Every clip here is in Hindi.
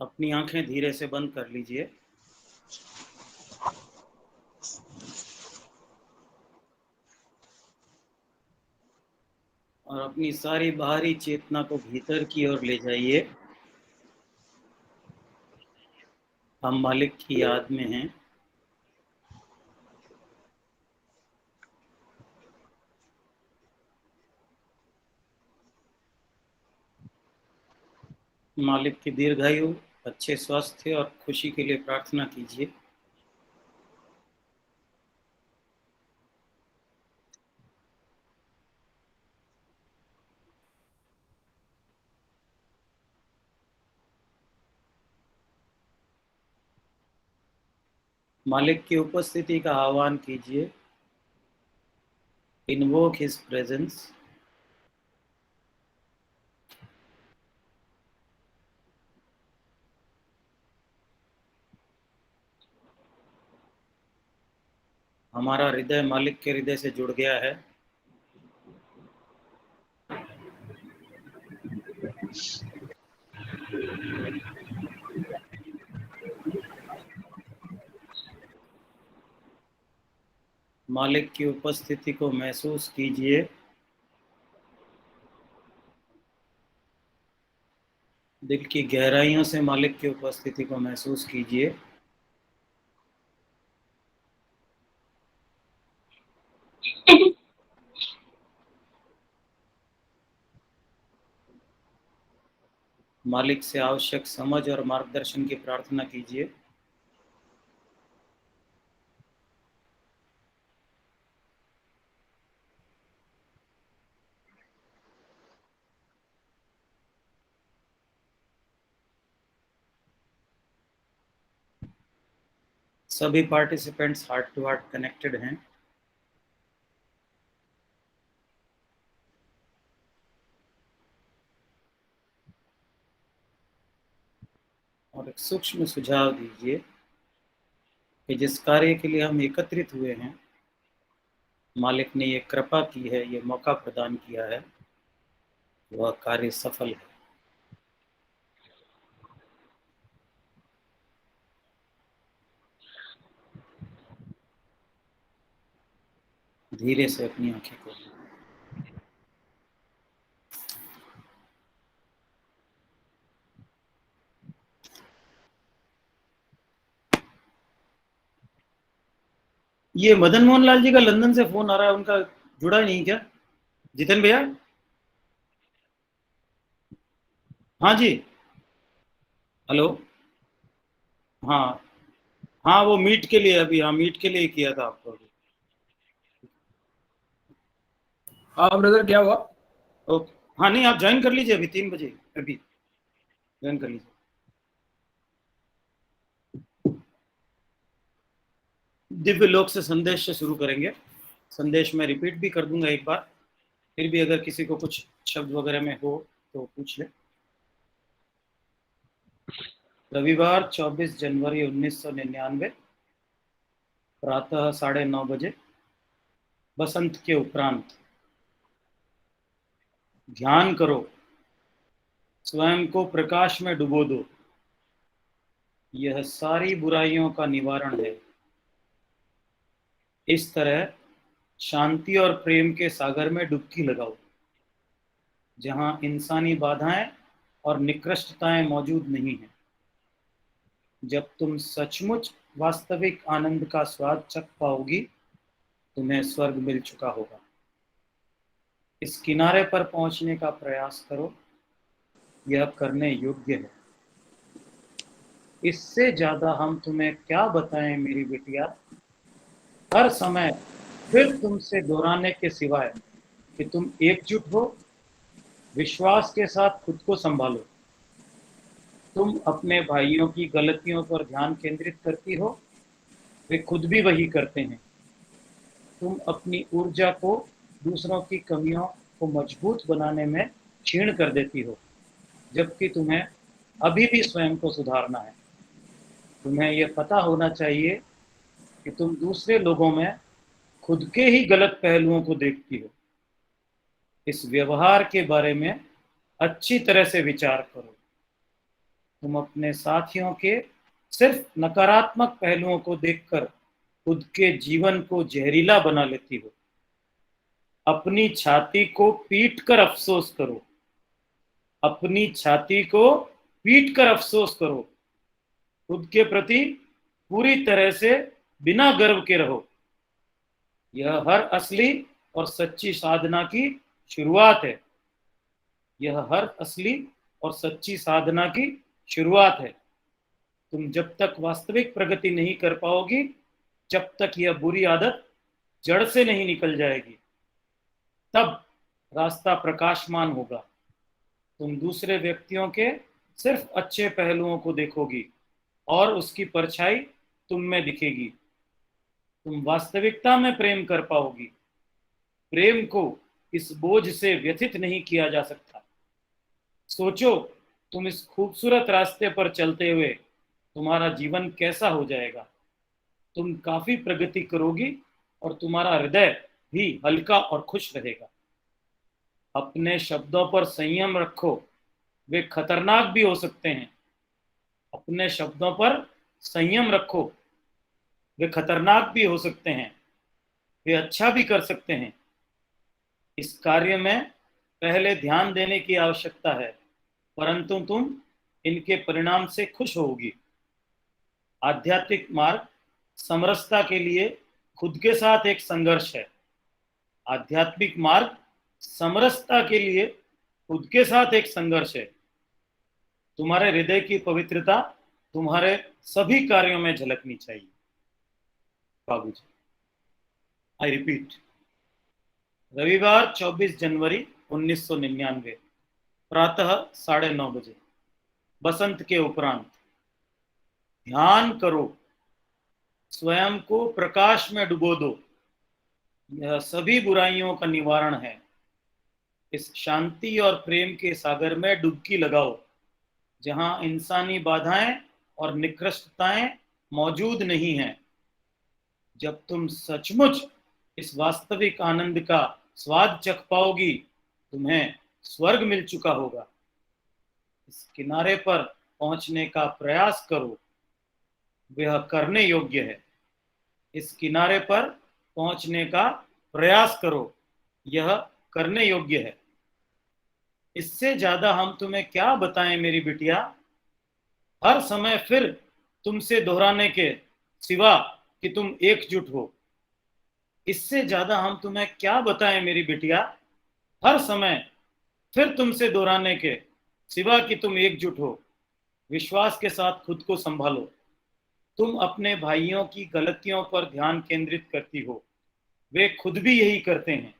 अपनी आंखें धीरे से बंद कर लीजिए। और अपनी सारी बाहरी चेतना को भीतर की ओर ले जाइए। हम मालिक की याद में हैं। मालिक की दीर्घायु, अच्छे स्वास्थ्य और खुशी के लिए प्रार्थना कीजिए। मालिक की उपस्थिति का आह्वान कीजिए। Invoke his presence. हमारा हृदय मालिक के हृदय से जुड़ गया है। मालिक की उपस्थिति को महसूस कीजिए। दिल की गहराइयों से मालिक की उपस्थिति को महसूस कीजिए। मालिक से आवश्यक समझ और मार्गदर्शन की प्रार्थना कीजिए। सभी participants heart to heart connected हैं। और एक सूक्ष्म सुझाव दीजिए कि जिस कार्य के लिए हम एकत्रित हुए हैं, मालिक ने ये कृपा की है, ये मौका प्रदान किया है, वह कार्य सफल है। धीरे से अपनी आंखें खोलें। ये मदन मोहन लाल जी का लंदन से फोन आ रहा है, उनका जुड़ा नहीं क्या? जितन भैया। हाँ जी। हेलो। हाँ हाँ, वो मीट के लिए अभी, हाँ मीट के लिए किया था आपको अभी। हाँ ब्रदर, क्या हुआ? ओके। हाँ नहीं, आप ज्वाइन कर लीजिए अभी 3 बजे, अभी ज्वाइन कर लीजिए। दिव्य लोक से संदेश से शुरू करेंगे। संदेश में रिपीट भी कर दूंगा एक बार, फिर भी अगर किसी को कुछ शब्द वगैरह में हो तो पूछ ले। रविवार 24 जनवरी 1999, प्रातः 9:30 बसंत के उपरांत। ध्यान करो, स्वयं को प्रकाश में डुबो दो। यह सारी बुराइयों का निवारण है। इस तरह शांति और प्रेम के सागर में डुबकी लगाओ, जहां इंसानी बाधाएं और निकृष्टताएं मौजूद नहीं हैं। जब तुम सचमुच वास्तविक आनंद का स्वाद चख पाओगी, तुम्हें स्वर्ग मिल चुका होगा। इस किनारे पर पहुंचने का प्रयास करो, यह करने योग्य है। इससे ज्यादा हम तुम्हें क्या बताएं मेरी बिटिया। हर समय फिर तुमसे दोहराने के सिवाय कि तुम एकजुट हो, विश्वास के साथ खुद को संभालो। तुम अपने भाइयों की गलतियों पर ध्यान केंद्रित करती हो, वे खुद भी वही करते हैं। तुम अपनी ऊर्जा को दूसरों की कमियों को मजबूत बनाने में क्षीण कर देती हो, जबकि तुम्हें अभी भी स्वयं को सुधारना है। तुम्हें यह पता होना चाहिए कि तुम दूसरे लोगों में खुद के ही गलत पहलुओं को देखती हो। इस व्यवहार के बारे में अच्छी तरह से विचार करो। तुम अपने साथियों के सिर्फ नकारात्मक पहलुओं को देखकर खुद के जीवन को जहरीला बना लेती हो। अपनी छाती को पीट कर अफसोस करो। अपनी छाती को पीट कर अफसोस करो। खुद के प्रति पूरी तरह से बिना गर्व के रहो। यह हर असली और सच्ची साधना की शुरुआत है। यह हर असली और सच्ची साधना की शुरुआत है। तुम जब तक वास्तविक प्रगति नहीं कर पाओगी, जब तक यह बुरी आदत जड़ से नहीं निकल जाएगी, तब रास्ता प्रकाशमान होगा। तुम दूसरे व्यक्तियों के सिर्फ अच्छे पहलुओं को देखोगी और उसकी परछाई तुम में दिखेगी। तुम वास्तविकता में प्रेम कर पाओगी। प्रेम को इस बोझ से व्यथित नहीं किया जा सकता। सोचो, तुम इस खूबसूरत रास्ते पर चलते हुए तुम्हारा जीवन कैसा हो जाएगा। तुम काफी प्रगति करोगी और तुम्हारा हृदय भी हल्का और खुश रहेगा। अपने शब्दों पर संयम रखो, वे खतरनाक भी हो सकते हैं। अपने शब्दों पर संयम रखो, वे खतरनाक भी हो सकते हैं। वे अच्छा भी कर सकते हैं। इस कार्य में पहले ध्यान देने की आवश्यकता है, परंतु तुम इनके परिणाम से खुश होगी। आध्यात्मिक मार्ग समरसता के लिए खुद के साथ एक संघर्ष है। आध्यात्मिक मार्ग समरसता के लिए खुद के साथ एक संघर्ष है। तुम्हारे हृदय की पवित्रता तुम्हारे सभी कार्यों में झलकनी चाहिए। बाबूजी, आई रिपीट, रविवार 24 जनवरी 1999, प्रातः 9:30 बजे, बसंत के उपरांत। ध्यान करो, स्वयं को प्रकाश में डुबो दो। यह सभी बुराइयों का निवारण है। इस शांति और प्रेम के सागर में डुबकी लगाओ, जहां इंसानी बाधाएं और निकृष्टताएं मौजूद नहीं हैं। जब तुम सचमुच इस वास्तविक आनंद का स्वाद चख पाओगी, तुम्हें स्वर्ग मिल चुका होगा। इस किनारे पर पहुंचने का प्रयास करो, वह करने योग्य है। इस किनारे पर पहुंचने का प्रयास करो, यह करने योग्य है। इससे ज्यादा हम तुम्हें क्या बताएं मेरी बिटिया। हर समय फिर तुमसे दोहराने के सिवा कि तुम एकजुट हो। इससे ज्यादा हम तुम्हें क्या बताएं मेरी बिटिया। हर समय फिर तुमसे दोहराने के सिवा कि तुम एकजुट हो। विश्वास के साथ खुद को संभालो। तुम अपने भाइयों की गलतियों पर ध्यान केंद्रित करती हो, वे खुद भी यही करते हैं।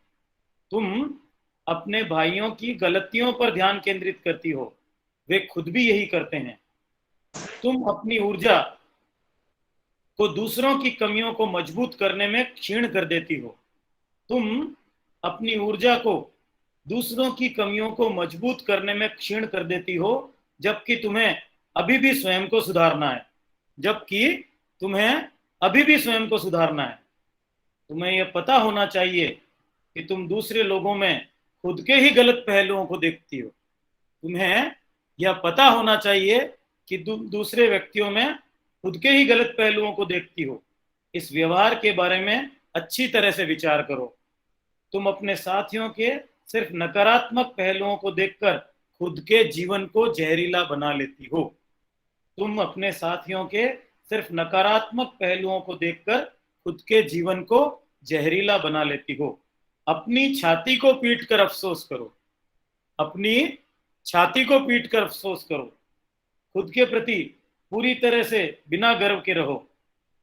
तुम अपने भाइयों की गलतियों पर ध्यान केंद्रित करती हो, वे खुद भी यही करते हैं। तुम अपनी ऊर्जा को दूसरों की कमियों को मजबूत करने में क्षीण कर देती हो। तुम अपनी ऊर्जा को दूसरों की कमियों को मजबूत करने में क्षीण कर देती हो, जबकि तुम्हें अभी भी स्वयं को सुधारना है। जबकि तुम्हें अभी भी स्वयं को सुधारना है। तुम्हें यह पता होना चाहिए कि तुम दूसरे लोगों में खुद के ही गलत पहलुओं को देखती हो। तुम्हें यह पता होना चाहिए कि दूसरे व्यक्तियों में खुद के ही गलत पहलुओं को देखती हो। इस व्यवहार के बारे में अच्छी तरह से विचार करो। तुम अपने साथियों के सिर्फ नकारात्मक पहलुओं को देखकर खुद के जीवन को जहरीला बना लेती हो। तुम अपने साथियों के सिर्फ नकारात्मक पहलुओं को देखकर खुद के जीवन को जहरीला बना लेती हो। अपनी छाती को पीटकर अफसोस करो। अपनी छाती को पीटकर अफसोस करो। खुद के प्रति पूरी तरह से बिना गर्व के रहो।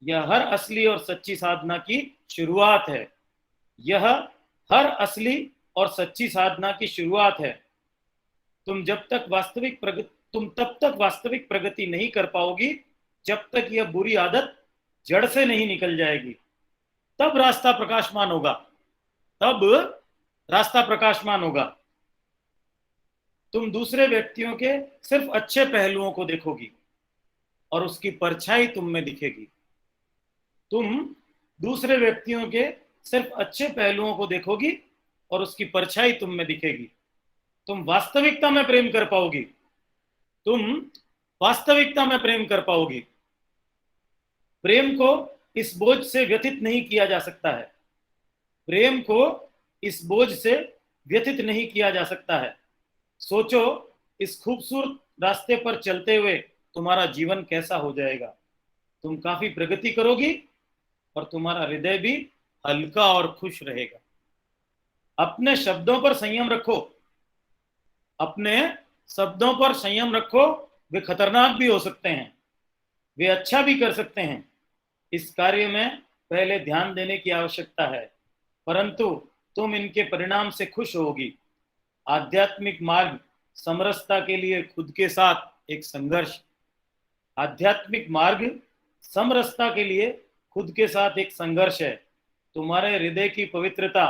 यह हर असली और सच्ची साधना की शुरुआत है। यह हर असली और सच्ची साधना की शुरुआत है। तुम तब तक वास्तविक प्रगति नहीं कर पाओगी, जब तक यह बुरी आदत जड़ से नहीं निकल जाएगी। तब रास्ता प्रकाशमान होगा। तब रास्ता प्रकाशमान होगा। तुम दूसरे व्यक्तियों के सिर्फ अच्छे पहलुओं को देखोगी और उसकी परछाई तुम में दिखेगी। तुम दूसरे व्यक्तियों के सिर्फ अच्छे पहलुओं को देखोगी और उसकी परछाई तुम में दिखेगी। तुम वास्तविकता में प्रेम कर पाओगी। तुम वास्तविकता में प्रेम कर पाओगी। प्रेम को इस बोझ से व्यथित नहीं किया जा सकता है। प्रेम को इस बोझ से व्यथित नहीं किया जा सकता है। सोचो, इस खूबसूरत रास्ते पर चलते हुए तुम्हारा जीवन कैसा हो जाएगा। तुम काफी प्रगति करोगी और तुम्हारा हृदय भी हल्का और खुश रहेगा। अपने शब्दों पर संयम रखो। अपने शब्दों पर संयम रखो। वे खतरनाक भी हो सकते हैं, वे अच्छा भी कर सकते हैं। इस कार्य में पहले ध्यान देने की आवश्यकता है, परंतु तुम इनके परिणाम से खुश होगी। आध्यात्मिक मार्ग समरसता के लिए खुद के साथ एक संघर्ष। आध्यात्मिक मार्ग समरसता के लिए खुद के साथ एक संघर्ष है। तुम्हारे हृदय की पवित्रता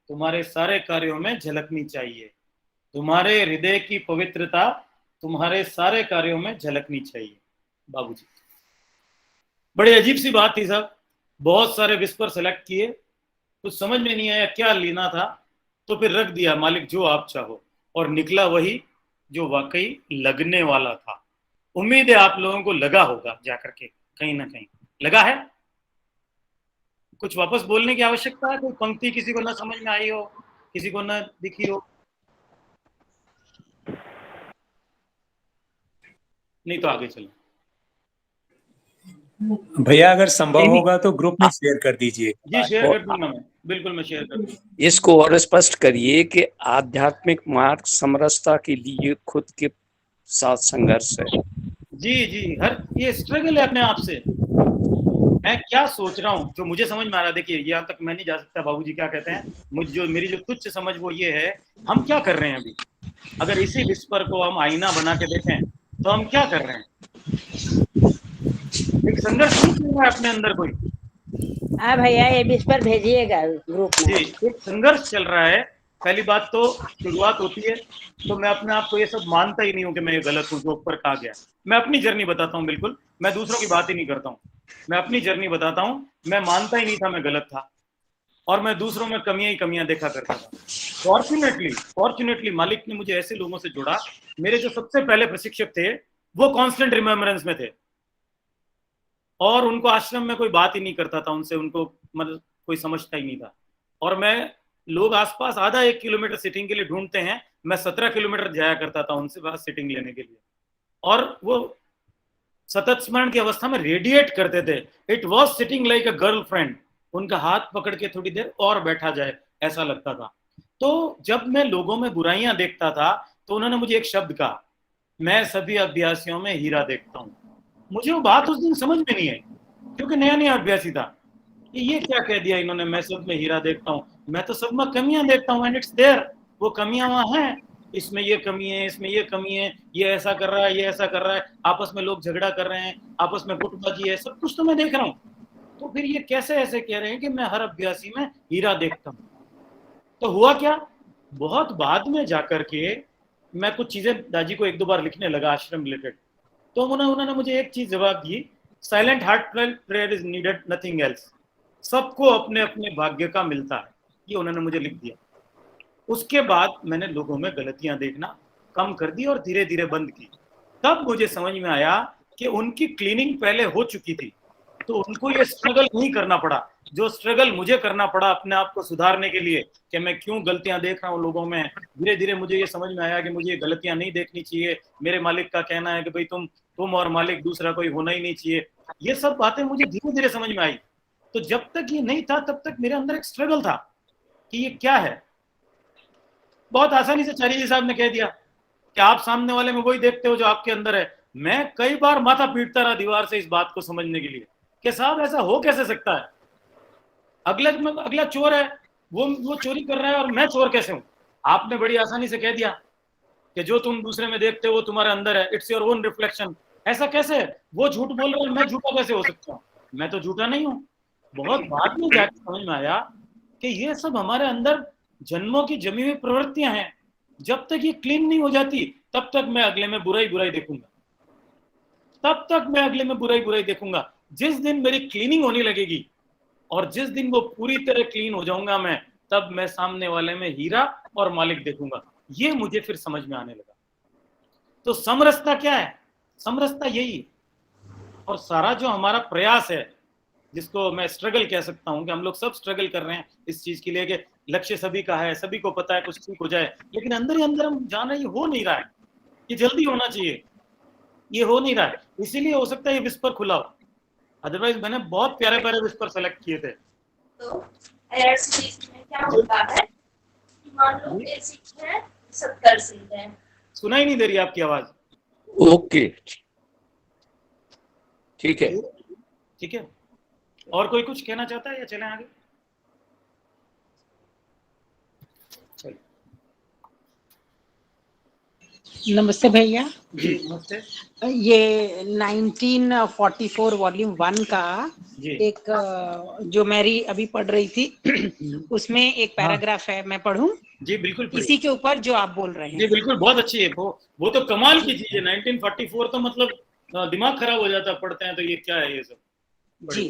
तुम्हारे सारे कार्यों में झलकनी चाहिए। तुम्हारे हृदय की पवित्रता तुम्हारे सारे कार्यों में झलकनी चाहिए। बाबूजी, बड़ी अजीब सी बात थी साहब। बहुत सारे विस्पर सेलेक्ट किए, कुछ समझ में नहीं आया क्या लेना था, तो फिर रख दिया, मालिक जो आप चाहो, और निकला वही जो वाकई लगने वाला था। उम्मीद है आप लोगों को लगा होगा, जाकर के कहीं ना कहीं लगा है। कुछ वापस बोलने की आवश्यकता है। कोई पंक्ति किसी को ना समझ में आई हो, किसी को ना दिखी हो, नहीं तो आगे चलो। भैया अगर संभव होगा तो ग्रुप में शेयर कर दीजिए। जी शेयर कर दूंगा मैं, बिल्कुल मैं शेयर कर दूंगा। इसको और स्पष्ट करिए कि आध्यात्मिक मार्ग समरसता के लिए खुद के साथ संघर्ष है। जी जी, हर ये स्ट्रगल है अपने आप से। मैं क्या सोच रहा हूँ जो मुझे समझ में आ रहा है, देखिए यहाँ तक मैं नहीं जा सकता। बाबूजी क्या कहते हैं, मेरी जो तुच्छ समझ वो ये है, हम क्या कर रहे हैं अभी। अगर इसी विस्पर को हम आईना बना के देखें तो हम क्या कर रहे हैं। एक संघर्ष नहीं चल रहा है अपने अंदर कोई। हाँ भैया, ये विस्पर भेजिएगा ग्रुप में। जी, एक संघर्ष चल रहा है। पहली बात तो शुरुआत होती है तो मैं अपने आप को ये सब मानता ही नहीं हूँ कि मैं ये गलत हूँ जो ऊपर कहा गया। मैं अपनी जर्नी बताता हूँ, बिल्कुल मैं दूसरों की बात ही नहीं करता हूँ। मैं अपनी जर्नी बताता हूँ। मैं मानता ही नहीं था मैं गलत था, और मैं दूसरों में कमियां ही कमियां देखा करता था। फॉर्चुनेटली मालिक ने मुझे ऐसे लोगों से जोड़ा। मेरे जो सबसे पहले प्रशिक्षक थे वो कांस्टेंट रिमेम्बरेंस में थे, और उनको आश्रम में कोई बात ही नहीं करता था उनसे, उनको मतलब कोई समझता ही नहीं था। और मैं, लोग आसपास आधा 1 किलोमीटर सिटिंग के लिए ढूंढते हैं, मैं 17 किलोमीटर जाया करता था उनसे पास सिटिंग लेने के लिए। और वो सतत स्मरण की अवस्था में रेडिएट करते थे। It was sitting like a girlfriend. उनका हाथ पकड़ के थोड़ी देर और बैठा जाए ऐसा लगता था। तो जब मैं लोगों में बुराइयां देखता था तो उन्होंने मुझे एक शब्द कहा, मैं सभी अभ्यासियों में हीरा देखता हूँ। मुझे वो बात उस दिन समझ में नहीं आई, क्योंकि नया नया अभ्यासी था। ये क्या कह दिया इन्होंने, मैं सब में हीरा देखता हूँ। मैं तो सब में कमियां देखता हूँ, एंड इट्स देयर। वो कमियां वहां हैं, इसमें ये कमी है, इसमें ये कमी है, ये ऐसा कर रहा है, ये ऐसा कर रहा है, आपस में लोग झगड़ा कर रहे हैं, आपस में गुटबाजी है, सब कुछ तो मैं देख रहा हूँ। तो फिर ये कैसे ऐसे कह रहे हैं कि मैं हर अभ्यासी में हीरा देखता हूँ। तो हुआ क्या, बहुत बाद में जाकर के मैं कुछ चीजें दादी को 1-2 बार लिखने लगा आश्रम रिलेटेड। तो उन्होंने मुझे एक चीज जवाब दी, silent heart prayer is needed, nothing else. सबको अपने अपने भाग्य का मिलता है, ये उन्होंने मुझे लिख दिया। उसके बाद मैंने लोगों में गलतियां देखना कम कर दी और धीरे धीरे बंद की। तब मुझे समझ में आया कि उनकी क्लीनिंग पहले हो चुकी थी, तो उनको ये स्ट्रगल नहीं करना पड़ा जो स्ट्रगल मुझे करना पड़ा अपने आप को सुधारने के लिए, कि मैं क्यों गलतियां देख रहा हूँ लोगों में। धीरे धीरे मुझे ये समझ में आया कि मुझे ये गलतियां नहीं देखनी चाहिए। मेरे मालिक का कहना है कि भाई तुम और मालिक, दूसरा कोई होना ही नहीं चाहिए। ये सब बातें मुझे धीरे धीरे समझ में आई। तो जब तक ये नहीं था तब तक मेरे अंदर एक स्ट्रगल था कि ये क्या है। बहुत आसानी से चारी जी साहब ने कह दिया कि आप सामने वाले में वही देखते हो जो आपके अंदर है। मैं कई बार माथा पीटता रहा दीवार से इस बात को समझने के लिए कि साहब ऐसा हो कैसे सकता है। अगला चोर है, वो चोरी कर रहा है और मैं चोर कैसे हूं। आपने बड़ी आसानी से कह दिया कि जो तुम दूसरे में देखते हो वो तुम्हारे अंदर है, इट्स योर ओन रिफ्लेक्शन। ऐसा कैसे, वो झूठ बोल रहा है, मैं झूठा कैसे हो सकता हूँ। मैं तो झूठा नहीं हूँ। बहुत बाद में जाकर समझ में आया कि ये सब हमारे अंदर जन्मों की जमी हुई प्रवृत्तियां हैं। जब तक ये क्लीन नहीं हो जाती तब तक मैं अगले में बुराई देखूंगा, तब तक मैं अगले में बुराई देखूंगा। जिस दिन मेरी क्लीनिंग होने लगेगी और जिस दिन वो पूरी तरह क्लीन हो जाऊंगा मैं, तब मैं सामने वाले में हीरा और मालिक देखूंगा। ये मुझे फिर समझ में आने लगा। तो समरसता क्या है, समरसता यही है। और सारा जो हमारा प्रयास है, जिसको मैं स्ट्रगल कह सकता हूँ, कि हम लोग सब स्ट्रगल कर रहे हैं इस चीज के लिए, कि लक्ष्य सभी का है, सभी को पता है कुछ ठीक हो जाए, लेकिन अंदर ही अंदर हम जान रहे हैं ये हो नहीं रहा है, ये जल्दी होना चाहिए, ये हो नहीं रहा है। इसीलिए हो सकता है ये विस्पर खुला हो, अदरवाइज मैंने बहुत प्यारे प्यारे विस्पर सेलेक्ट किए थे। तो एयर सीरीज में क्या होता है कि मान लो बेसिक है 70 सीट है। सुनाई नहीं दे रही आपकी आवाज। ओके, ठीक है। ठीक है, और कोई कुछ कहना चाहता है या चलें आगे? चलिए। नमस्ते भैया। जी नमस्ते ये 1944 वॉल्यूम 1 का जी। एक जो मेरी अभी पढ़ रही थी उसमें एक पैराग्राफ है, मैं पढ़ूं? जी बिल्कुल पढ़िए। इसी के ऊपर जो आप बोल रहे जी हैं। बिल्कुल, बहुत अच्छी है वो तो कमाल की चीज है। 1944 तो मतलब दिमाग खराब हो जाता पढ़ते हैं तो, ये क्या है ये सब। जी,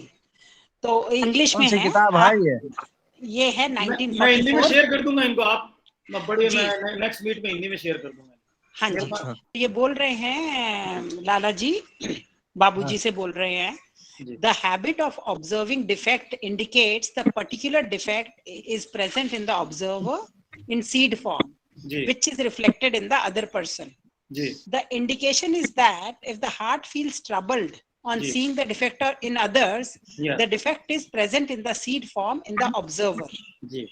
तो इंग्लिश में कौन सी है। किताब है ये है मैं हिंदी में 1944। शेयर कर दूंगा इनको, आप पढ़िए, जी। मैं नेक्स्ट मीट में हिंदी में शेयर कर दूंगा। हाँ जी, ये बोल रहे हैं लाला जी, बाबूजी से बोल रहे हैं। जी। The habit of observing defect indicates the particular defect is present in the observer in seed form, ji which is reflected in the other person. Ji The indication is that if the heart feels troubled on ji. seeing the defect in others, Yeah. the defect is present in the seed form in the observer. Ji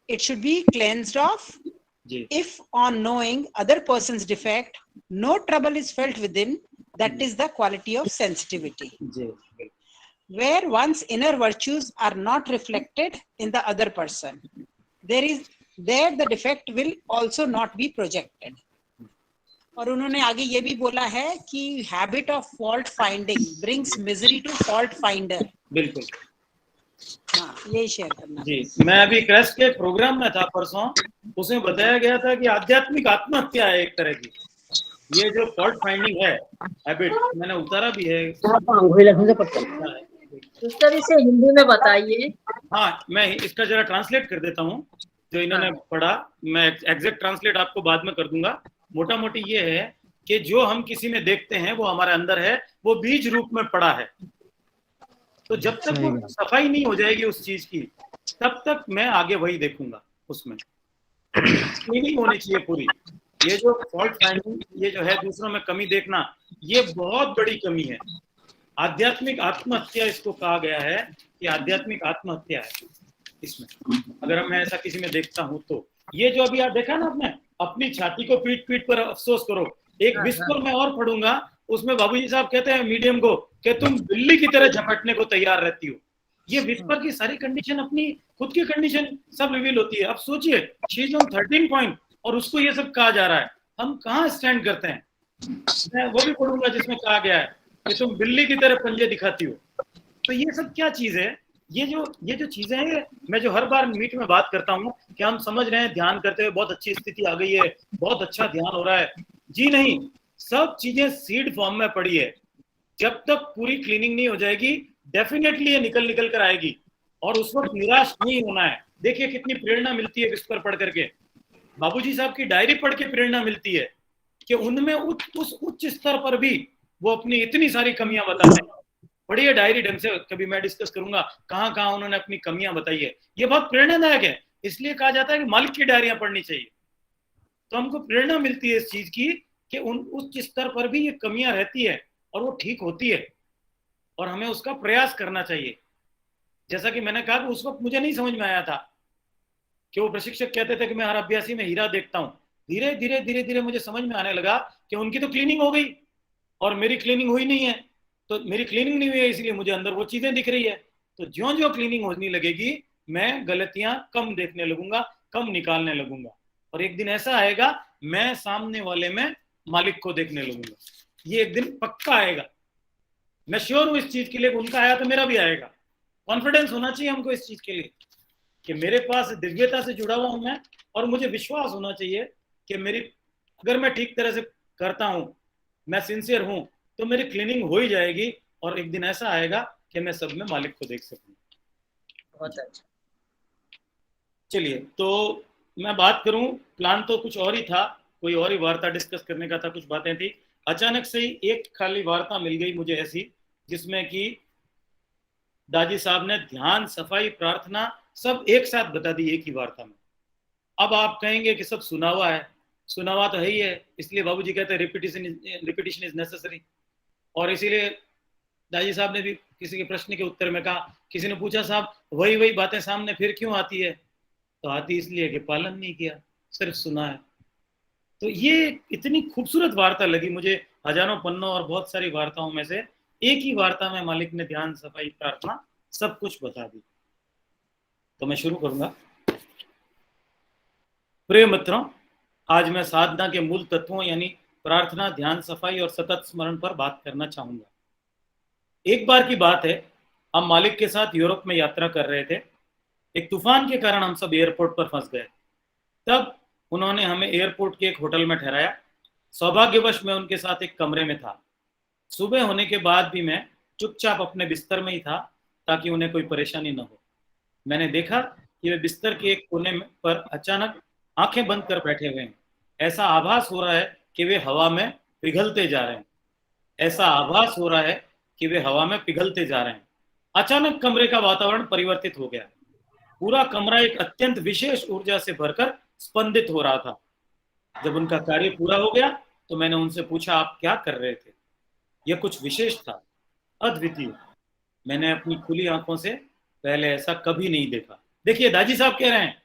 It should be cleansed off. Ji If on knowing other person's defect, no trouble is felt within, that is the quality of sensitivity. Ji Where one's inner virtues are not reflected in the other person, there the defect will also not be projected. और उन्होंने आगे ये भी बोला है कि habit of fault finding brings misery to fault finder. बिल्कुल। हाँ, यही शेयर करना। जी, मैं अभी क्रस्ट के प्रोग्राम में था परसों, उसमें बताया गया था कि आध्यात्मिक आत्महत्या है एक तरह की। ये जो फॉल्ट फाइंडिंग है हैबिट, मैंने उतारा भी है। उसका इसे हिंदी में बताइए। हाँ, मैं इसका जरा ट्रांसलेट कर देता हूँ जो इन्होंने पढ़ा। मैं एग्जैक्ट ट्रांसलेट आपको बाद में कर दूंगा। मोटा मोटी ये है कि जो हम किसी में देखते हैं वो हमारे अंदर है, वो बीज रूप में पड़ा है। तो जब तक वो सफाई नहीं हो जाएगी उस चीज की, तब तक मैं आगे वही देखूंगा। उसमें क्लीनिंग होनी चाहिए पूरी। ये जो फॉल्ट फाइंडिंग, ये जो है दूसरों में कमी देखना, ये बहुत बड़ी कमी है। आध्यात्मिक आत्महत्या इसको कहा गया है कि आध्यात्मिक आत्महत्या है इसमें, अगर मैं ऐसा किसी में देखता हूं तो। ये जो अभी आप देखा ना, आपने अपनी छाती को पीट पीट पर अफसोस करो। एक विस्पर मैं और पढ़ूंगा, उसमें बाबूजी साहब कहते हैं मीडियम को कि तुम बिल्ली की तरह झपटने को तैयार रहती हो। ये विस्पर की सारी कंडीशन, अपनी खुद की कंडीशन सब रिवील होती है। अब सोचिए, शी इज ऑन 13 पॉइंट और उसको ये सब कहा जा रहा है, हम कहाँ स्टैंड करते हैं? मैं वो भी पढ़ूंगा जिसमें कहा गया है कि तुम बिल्ली की तरह पंजे दिखाती हो। तो ये सब क्या चीज है? ये जो चीजें हैं, मैं जो हर बार मीट में बात करता हूँ कि हम समझ रहे हैं ध्यान करते हुए बहुत अच्छी स्थिति आ गई है, बहुत अच्छा ध्यान हो रहा है। जी नहीं, सब चीजें सीड फॉर्म में पड़ी है। जब तक पूरी क्लीनिंग नहीं हो जाएगी, डेफिनेटली ये निकल कर आएगी। और उस वक्त निराश नहीं होना है। देखिए कितनी प्रेरणा मिलती है विस्पर पढ़ करके। बाबूजी साहब की डायरी पढ़ के प्रेरणा मिलती है कि उनमें उस उच्च स्तर पर भी वो अपनी इतनी सारी कमियां बताते हैं। पढ़िए डायरी ढंग से, कभी मैं डिस्कस करूंगा कहाँ कहाँ उन्होंने अपनी कमियां बताई है। ये बहुत प्रेरणादायक है। इसलिए कहा जाता है कि मालिक की डायरियां पढ़नी चाहिए। तो हमको प्रेरणा मिलती है इस चीज की कि उच्च स्तर पर भी ये कमियां रहती है और वो ठीक होती है, और हमें उसका प्रयास करना चाहिए। जैसा कि मैंने कहा कि उस वक्त मुझे नहीं समझ में आया था कि वो प्रशिक्षक कहते थे कि मैं हर अभ्यासी में हीरा देखता हूँ। धीरे धीरे मुझे समझ में आने लगा कि उनकी तो क्लीनिंग हो गई और मेरी क्लीनिंग हुई नहीं है। तो मेरी क्लीनिंग नहीं हुई है, इसलिए मुझे अंदर वो चीजें दिख रही है। तो ज्यों ज्यों क्लीनिंग होने लगेगी, मैं गलतियां कम देखने लगूंगा, कम निकालने लगूंगा, और एक दिन ऐसा आएगा मैं सामने वाले में मालिक को देखने लगूंगा। ये एक दिन पक्का आएगा, मैं श्योर हूं इस चीज के लिए। उनका आया तो मेरा भी आएगा। कॉन्फिडेंस होना चाहिए हमको इस चीज के लिए कि मेरे पास दिव्यता से जुड़ा हुआ हूं मैं, और मुझे विश्वास होना चाहिए कि अगर मैं ठीक तरह से करता हूं, मैं सिंसियर हूं, तो मेरी क्लीनिंग हो ही जाएगी, और एक दिन ऐसा आएगा कि मैं सब में मालिक को देख सकूं। बहुत अच्छा। चलिए, तो मैं बात करूं, प्लान तो कुछ और ही था, कोई और ही वार्ता डिस्कस करने का था, कुछ बातें थी, अचानक से ही एक खाली वार्ता मिल गई मुझे ऐसी, जिसमें कि दादी साहब ने ध्यान, सफाई, प्रार्थना सब एक साथ बता दी एक ही वार्ता में। अब आप कहेंगे कि सब सुना हुआ है, सुना हुआ तो है ही है, इसलिए बाबूजी कहते हैं रिपीटिशन इज नेसेसरी। और इसीलिए दादी साहब ने भी किसी के प्रश्न के उत्तर में कहा, किसी ने पूछा साहब वही बातें सामने फिर क्यों आती है, तो आती इसलिए कि पालन नहीं किया, सिर्फ सुना है। तो ये इतनी खूबसूरत वार्ता लगी मुझे, हजारों पन्नों और बहुत सारी वार्ताओं में से एक ही वार्ता में मालिक ने ध्यान, सफाई, प्रार्थना सब कुछ बता दी। तो मैं शुरू करूंगा। प्रिय मित्रों, आज मैं साधना के मूल तत्वों यानी प्रार्थना, ध्यान, सफाई और सतत स्मरण पर बात करना चाहूंगा। एक बार की बात है, हम मालिक के साथ यूरोप में यात्रा कर रहे थे। एक तूफान के कारण हम सब एयरपोर्ट पर फंस गए। तब उन्होंने हमें एयरपोर्ट के एक होटल में ठहराया। सौभाग्यवश मैं उनके साथ एक कमरे में था। सुबह होने के बाद भी मैं चुपचाप अपने बिस्तर में ही था ताकि उन्हें कोई परेशानी न हो। मैंने देखा कि वे बिस्तर के एक कोने पर अचानक आंखें बंद कर बैठे हुए हैं। ऐसा आभास हो रहा है कि वे हवा में पिघलते जा रहे हैं। ऐसा आभास हो रहा है कि वे हवा में पिघलते जा रहे हैं। अचानक कमरे का वातावरण परिवर्तित हो गया। पूरा कमरा एक अत्यंत विशेष ऊर्जा से भरकर स्पंदित हो रहा था। जब उनका कार्य पूरा हो गया तो मैंने उनसे पूछा, आप क्या कर रहे थे? यह कुछ विशेष था, अद्वितीय। मैंने अपनी खुली आंखों से पहले ऐसा कभी नहीं देखा। देखिए, दादी साहब कह रहे हैं,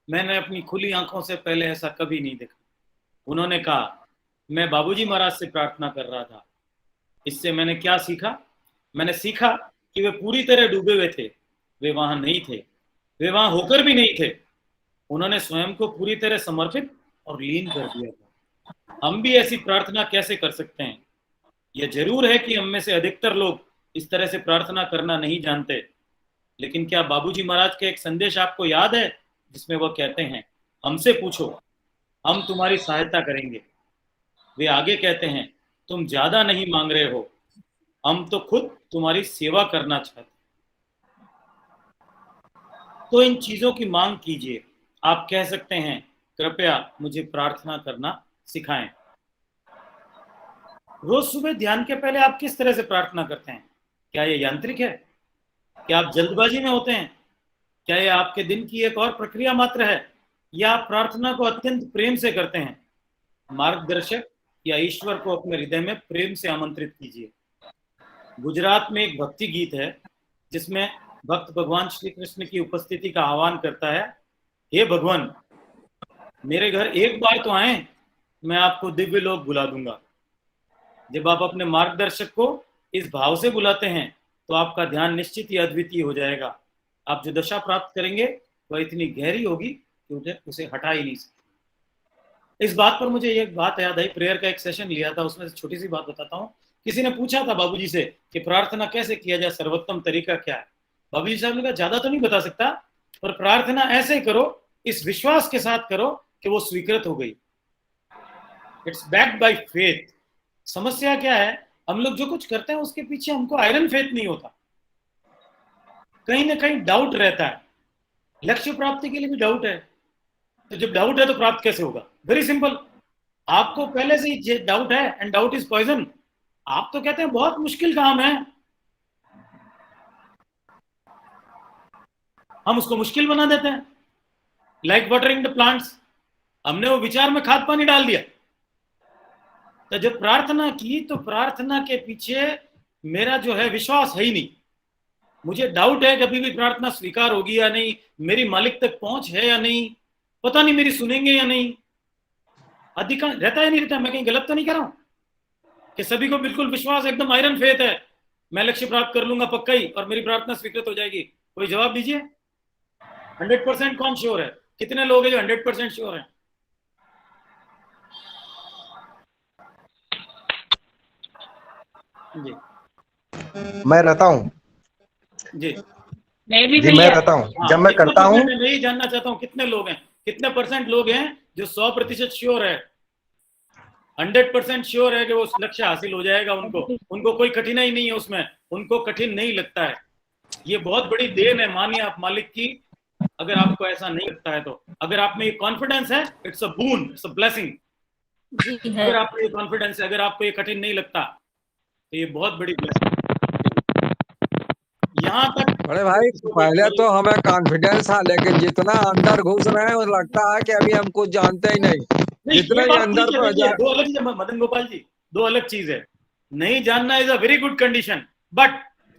मैंने अपनी खुली आंखों से पहले ऐसा कभी नहीं देखा। उन्होंने कहा, मैं बाबूजी महाराज से प्रार्थना कर रहा था। इससे मैंने क्या सीखा? मैंने सीखा कि वे पूरी तरह डूबे हुए थे। वे वहां नहीं थे, वे वहां होकर भी नहीं थे। उन्होंने स्वयं को पूरी तरह समर्पित और लीन कर दिया था। हम भी ऐसी प्रार्थना कैसे कर सकते हैं? यह जरूर है कि हम में से अधिकतर लोग इस तरह से प्रार्थना करना नहीं जानते। लेकिन क्या बाबूजी महाराज का एक संदेश आपको याद है, जिसमें वह कहते हैं, हमसे पूछो, हम तुम्हारी सहायता करेंगे। वे आगे कहते हैं, तुम ज्यादा नहीं मांग रहे हो, हम तो खुद तुम्हारी सेवा करना चाहते। तो इन चीजों की मांग कीजिए। आप कह सकते हैं, कृपया मुझे प्रार्थना करना सिखाएं। रोज सुबह ध्यान के पहले आप किस तरह से प्रार्थना करते हैं? क्या यह यांत्रिक है? क्या आप जल्दबाजी में होते हैं? क्या यह आपके दिन की एक और प्रक्रिया मात्र है, या आप प्रार्थना को अत्यंत प्रेम से करते हैं? मार्गदर्शक या ईश्वर को अपने हृदय में प्रेम से आमंत्रित कीजिए। गुजरात में एक भक्ति गीत है जिसमें भक्त भगवान श्री कृष्ण की उपस्थिति का आह्वान करता है, हे भगवान, मेरे घर एक बार तो आए, मैं आपको दिव्य लोक बुला दूंगा। जब आप अपने मार्गदर्शक को इस भाव से बुलाते हैं तो आपका ध्यान निश्चित ही अद्वितीय हो जाएगा। आप जो दशा प्राप्त करेंगे वह इतनी गहरी होगी कि उसे हटा ही नहीं सकते। इस बात पर मुझे एक बात याद आई, प्रेयर का एक सेशन लिया था, उसमें से छोटी सी बात बताता हूँ। किसी ने पूछा था बाबूजी से कि प्रार्थना कैसे किया जाए, सर्वोत्तम तरीका क्या है? बाबूजी साहब ने कहा, ज्यादा तो नहीं बता सकता, पर प्रार्थना ऐसे करो, इस विश्वास के साथ करो कि वो स्वीकृत हो गई। It's backed by faith. समस्या क्या है, हम लोग जो कुछ करते हैं उसके पीछे हमको आयरन फेथ नहीं होता, कहीं ना कहीं डाउट रहता है। लक्ष्य प्राप्ति के लिए भी डाउट है, तो जब डाउट है तो प्राप्त कैसे होगा? वेरी सिंपल, आपको पहले से ही डाउट है, एंड डाउट इज पॉइजन। आप तो कहते हैं बहुत मुश्किल काम है, हम उसको मुश्किल बना देते हैं। लाइक वाटरिंग द प्लांट्स, हमने वो विचार में खाद पानी डाल दिया। तो जब प्रार्थना की तो प्रार्थना के पीछे मेरा जो है विश्वास है ही नहीं। मुझे डाउट है कभी भी प्रार्थना स्वीकार होगी या नहीं, मेरी मालिक तक पहुंच है या नहीं, पता नहीं मेरी सुनेंगे या नहीं। अधिकांश रहता है नहीं रहता, मैं कहीं गलत तो नहीं कर रहा हूं कि सभी को बिल्कुल विश्वास, एकदम आयरन फेथ है, मैं लक्ष्य प्राप्त कर लूंगा पक्का ही और मेरी प्रार्थना स्वीकृत हो जाएगी? कोई जवाब दीजिए। 100% कौन श्योर है? कितने लोग हैं जो 100% श्योर हैं? जी मैं रहता हूँ जी जी मैं रहता हूँ। जब मैं करता हूँ, मैं यही जानना चाहता हूँ, कितने लोग हैं, कितने परसेंट लोग हैं जो 100% श्योर है, 100% श्योर है कि वो लक्ष्य हासिल हो जाएगा, उनको कोई कठिनाई नहीं है उसमें, उनको कठिन नहीं लगता है। ये बहुत बड़ी देन है, मानिए आप मालिक की। अगर आपको ऐसा नहीं लगता है तो, अगर आप में ये कॉन्फिडेंस है, it's a boon, it's a blessing. जी है। अगर आपको ये कॉन्फिडेंस है, अगर आपको ये कठिन नहीं लगता तो ये बहुत बड़ी ब्लेसिंग है। यहाँ तक बड़े भाई पहले तो हमें कॉन्फिडेंस था, लेकिन जितना अंदर घुस रहे हैं वो लगता है कि अभी हम कुछ जानते ही नहीं। नहीं, जितना ये ही बात अंदर ठीक है। पर देखिए, जा दो अलग चीज है मदन गोपाल जी, दो अलग चीज है। नहीं जानना is a very good condition, but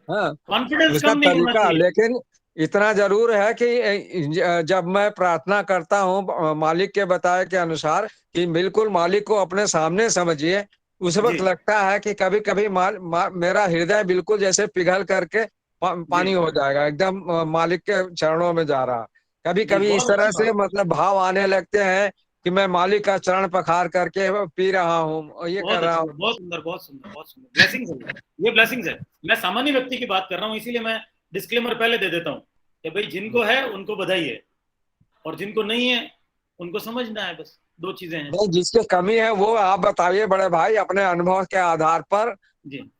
हाँ, कॉन्फिडेंस उसका कम नहीं होना तरीका, चाहिए। लेकिन इतना जरूर है कि जब मैं प्रार्थना करता हूँ मालिक के बताए के अनुसार कि बिल्कुल मालिक को अपने सामने समझिए, उस जी वक्त लगता है कि कभी कभी मेरा हृदय बिल्कुल जैसे पिघल करके जी पानी हो जाएगा, एकदम मालिक के चरणों में जा रहा। कभी जी, कभी इस बहुत तरह अच्छी से बात। मतलब भाव आने लगते हैं कि मैं मालिक का चरण पखार करके पी रहा हूँ और ये कर बहुत रहा अच्छी हूँ। बात, बहुत सुंदर, बहुत सुंदर, बहुत सुंदर। ब्लेसिंग्स है ये ब्लेसिंग्स है। मैं सामान्य व्यक्ति की बात कर रहा हूँ, इसीलिए मैं डिस्क्लेमर पहले दे देता हूँ कि भाई जिनको है उनको बधाई है, और जिनको नहीं है उनको समझना है, बस दो चीजें हैं। नहीं, जिसकी कमी है वो आप बताइए बड़े भाई, अपने अनुभव के आधार पर। जी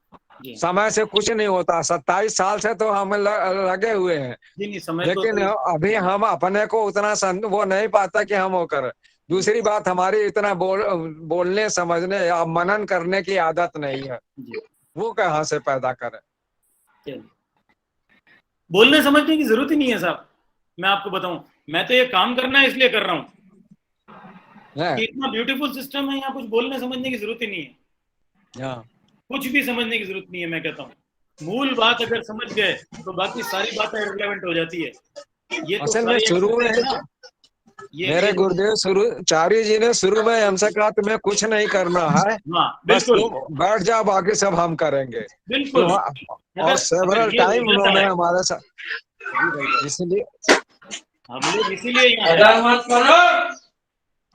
जी समय से कुछ नहीं होता, 27 साल से तो हम लगे हुए हैं, जी, नहीं समय तो लेकिन अभी हम अपने को उतना वो नहीं पाता कि हम वो करें। दूसरी बात, हमारी इतना बोलने समझने या मनन करने की आदत नहीं है, जी, वो कहाँ से पैदा करें। चलिए। बोलने समझने की जरूरत ही नहीं है साहब, मैं आपको बताऊं, मैं तो ये काम करना है इसलिए कर रहा हूँ है? कि इतना ब्यूटीफुल सिस्टम है यहाँ, कुछ बोलने समझने की जरूरत ही नहीं है, हाँ। कुछ भी समझने की जरूरत नहीं है। मैं कहता हूँ मूल बात अगर समझ गए तो बाकी सारी बातें रिलेवेंट हो जाती है। ये तो असल में सारी शुरू में एक्सरसाइज है ना, मेरे ये गुरुदेव चार्य जी ने शुरू में हमसे कहा तुम्हें कुछ नहीं करना है, हाँ बस बिल्कुल तुम बैठ जाओ, बाकी सब हम करेंगे। तो बिल्कुल। और अगर अगर सेवरल ये हो टाइम जाता उन्होंने है, हमारे साथ, जी भाई साहब, इसलिए हम लोग इसीलिए यहाँ हैं,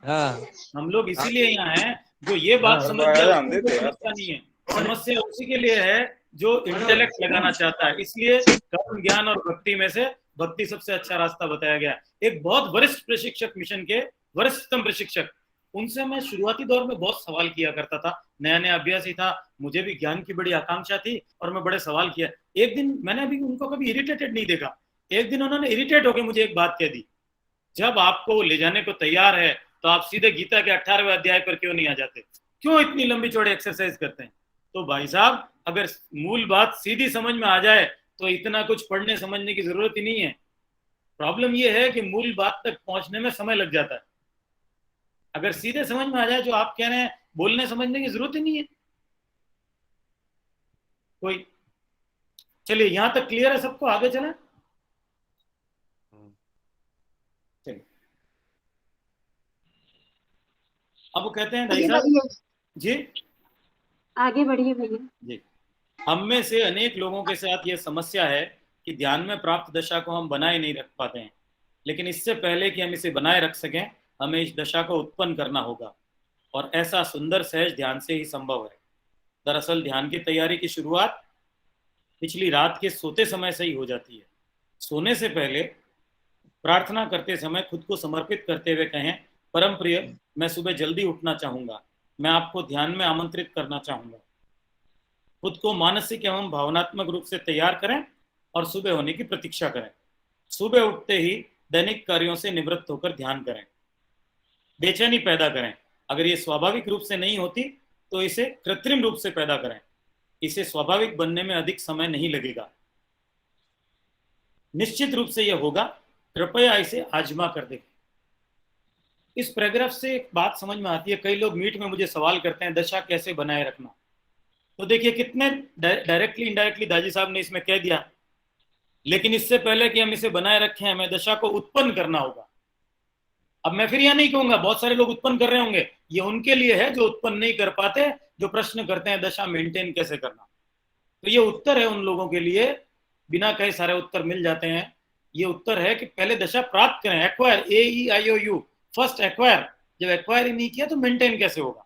हाँ हम लोग इसीलिए यहाँ हैं जो ये बात हाँ समझ गया उसको कोई समस्या नहीं है। समस्या उसी के लिए है जो इंटेलेक्ट लगाना चाहता है। इसलिए कर्म, ज्ञान और भक्ति में से भक्ति सबसे अच्छा रास्ता बताया गया। एक बहुत वरिष्ठ प्रशिक्षक, मिशन के वरिष्ठतम प्रशिक्षक, उनसे मैं शुरुआती दौर में बहुत सवाल किया करता था, नया नया अभ्यासी था, मुझे भी ज्ञान की बड़ी आकांक्षा थी और मैं बड़े सवाल किया। एक दिन मैंने अभी उनको कभी इरिटेटेड नहीं देखा, एक दिन उन्होंने इरिटेट होकर मुझे एक बात कह दी, जब आपको ले जाने को तैयार है तो आप सीधे गीता के 18वें अध्याय पर क्यों नहीं आ जाते, क्यों इतनी लंबी चौड़ी एक्सरसाइज करते हैं। तो भाई साहब, अगर मूल बात सीधी समझ में आ जाए तो इतना कुछ पढ़ने समझने की जरूरत ही नहीं है। प्रॉब्लम यह है कि मूल बात तक पहुंचने में समय लग जाता है। अगर सीधे समझ में आ जाए जो आप कह रहे हैं, बोलने समझने की जरूरत ही नहीं है कोई। चलिए, यहां तक क्लियर है सबको, आगे चलें। चलिए, अब वो कहते हैं भाई साहब जी, आगे बढ़िए भैया जी, हम में से अनेक लोगों के साथ यह समस्या है कि ध्यान में प्राप्त दशा को हम बनाए नहीं रख पाते हैं, लेकिन इससे पहले कि हम इसे बनाए रख सकें हमें इस दशा को उत्पन्न करना होगा, और ऐसा सुंदर सहज ध्यान से ही संभव है। दरअसल ध्यान की तैयारी की शुरुआत पिछली रात के सोते समय से ही हो जाती है। सोने से पहले प्रार्थना करते समय खुद को समर्पित करते हुए कहें, परम प्रिय, मैं सुबह जल्दी उठना चाहूंगा, मैं आपको ध्यान में आमंत्रित करना चाहूंगा। खुद को मानसिक एवं भावनात्मक रूप से तैयार करें और सुबह होने की प्रतीक्षा करें। सुबह उठते ही दैनिक कार्यों से निवृत्त होकर ध्यान करें। बेचैनी पैदा करें, अगर ये स्वाभाविक रूप से नहीं होती तो इसे कृत्रिम रूप से पैदा करें। इसे स्वाभाविक बनने में अधिक समय नहीं लगेगा, निश्चित रूप से यह होगा, कृपया इसे आजमा कर देखें। इस पैराग्राफ से एक बात समझ में आती है, कई लोग मीट में मुझे सवाल करते हैं दशा कैसे बनाए रखना। तो देखिए कितने डायरेक्टली इनडायरेक्टली दाजी साहब ने इसमें कह दिया, लेकिन इससे पहले कि हम इसे बनाए रखें हमें दशा को उत्पन्न करना होगा। अब मैं फिर यह नहीं कहूंगा बहुत सारे लोग उत्पन्न कर रहे होंगे, ये उनके लिए है जो उत्पन्न नहीं कर पाते, जो प्रश्न करते हैं दशा मेंटेन कैसे करना। तो ये उत्तर है उन लोगों के लिए, बिना कहे सारे उत्तर मिल जाते हैं। ये उत्तर है कि पहले दशा प्राप्त करें, एक्वायर, AEIOU, फर्स्ट एक्वायर। जब एक्वायर ही नहीं किया तो मेंटेन कैसे होगा।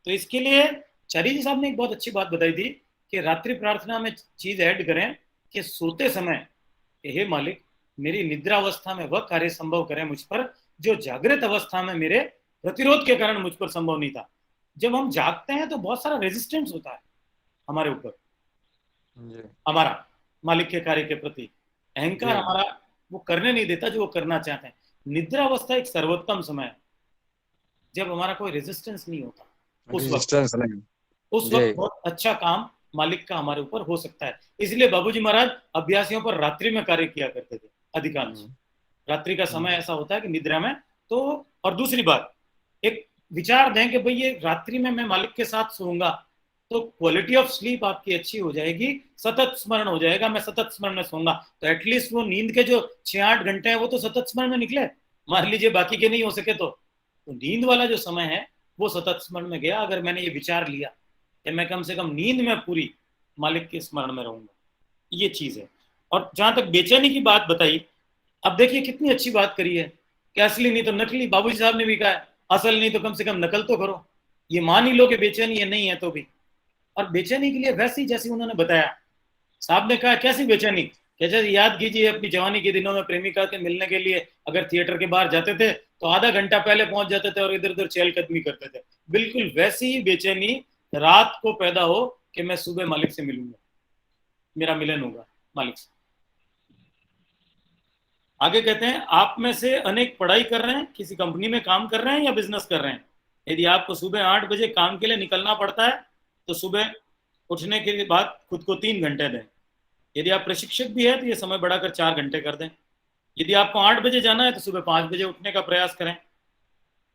तो इसके लिए चारी जी साहब ने एक बहुत अच्छी बात बताई थी कि रात्रि प्रार्थना में चीज ऐड करें कि सोते समय, हे मालिक, मेरी निद्रा अवस्था में वह कार्य संभव करें मुझ पर जो जागृत अवस्था में मेरे प्रतिरोध के कारण मुझ पर संभव नहीं था। जब हम जागते हैं तो बहुत सारा रेजिस्टेंस होता है हमारे ऊपर, हमारा मालिक के कार्य के प्रति अहंकार हमारा वो करने नहीं देता जो वो करना चाहते हैं। निद्रा अवस्था एक सर्वोत्तम समय है। जब हमारा कोई रेजिस्टेंस नहीं होता, उस वक्त रेजिस्टेंस नहीं। उस वक्त बहुत अच्छा काम मालिक का हमारे ऊपर हो सकता है। इसलिए बाबूजी महाराज अभ्यासियों पर रात्रि में कार्य किया करते थे अधिकांश। रात्रि का समय ऐसा होता है कि निद्रा में। तो और दूसरी बात, एक विचार दें कि भाई ये रात्रि में मैं मालिक के साथ सोऊंगा तो क्वालिटी ऑफ स्लीप आपकी अच्छी हो जाएगी, सतत स्मरण हो जाएगा, मैं सतत स्मरण में सोऊंगा तो एटलीस्ट वो नींद के जो 6-8 घंटे हैं वो तो सतत स्मरण में निकले। मान लीजिए बाकी के नहीं हो सके तो नींद वाला जो समय है वो सतत स्मरण में गया। अगर मैंने ये विचार लिया कि मैं कम से कम नींद में पूरी मालिक के स्मरण में रहूंगा, ये चीज है। और जहां तक बेचैनी की बात बताई, अब देखिए कितनी अच्छी बात करी है कि असली नहीं तो नकली। बाबूजी साहब ने भी कहा है असल नहीं तो कम से कम नकल तो करो। ये मान ही लो कि बेचैनी है नहीं है तो भी। और बेचैनी के लिए वैसी जैसी उन्होंने बताया, साहब ने कहा कैसी बेचैनी, जैसे याद कीजिए अपनी जवानी के दिनों में प्रेमिका के मिलने के लिए अगर थिएटर के बाहर जाते थे तो आधा घंटा पहले पहुंच जाते थे और इधर उधर चहलकदमी करते थे। बिल्कुल वैसी ही बेचैनी रात को पैदा हो कि मैं सुबह मालिक से मिलूंगा, मेरा मिलन होगा मालिक से। आगे कहते हैं आप में से अनेक पढ़ाई कर रहे हैं, किसी कंपनी में काम कर रहे हैं या बिजनेस कर रहे हैं। यदि आपको सुबह 8 बजे काम के लिए निकलना पड़ता है तो सुबह उठने के बाद खुद को 3 घंटे दें। यदि आप प्रशिक्षक भी है तो ये समय बढ़ाकर 4 घंटे कर दें। यदि आपको 8 बजे जाना है तो सुबह 5 बजे उठने का प्रयास करें।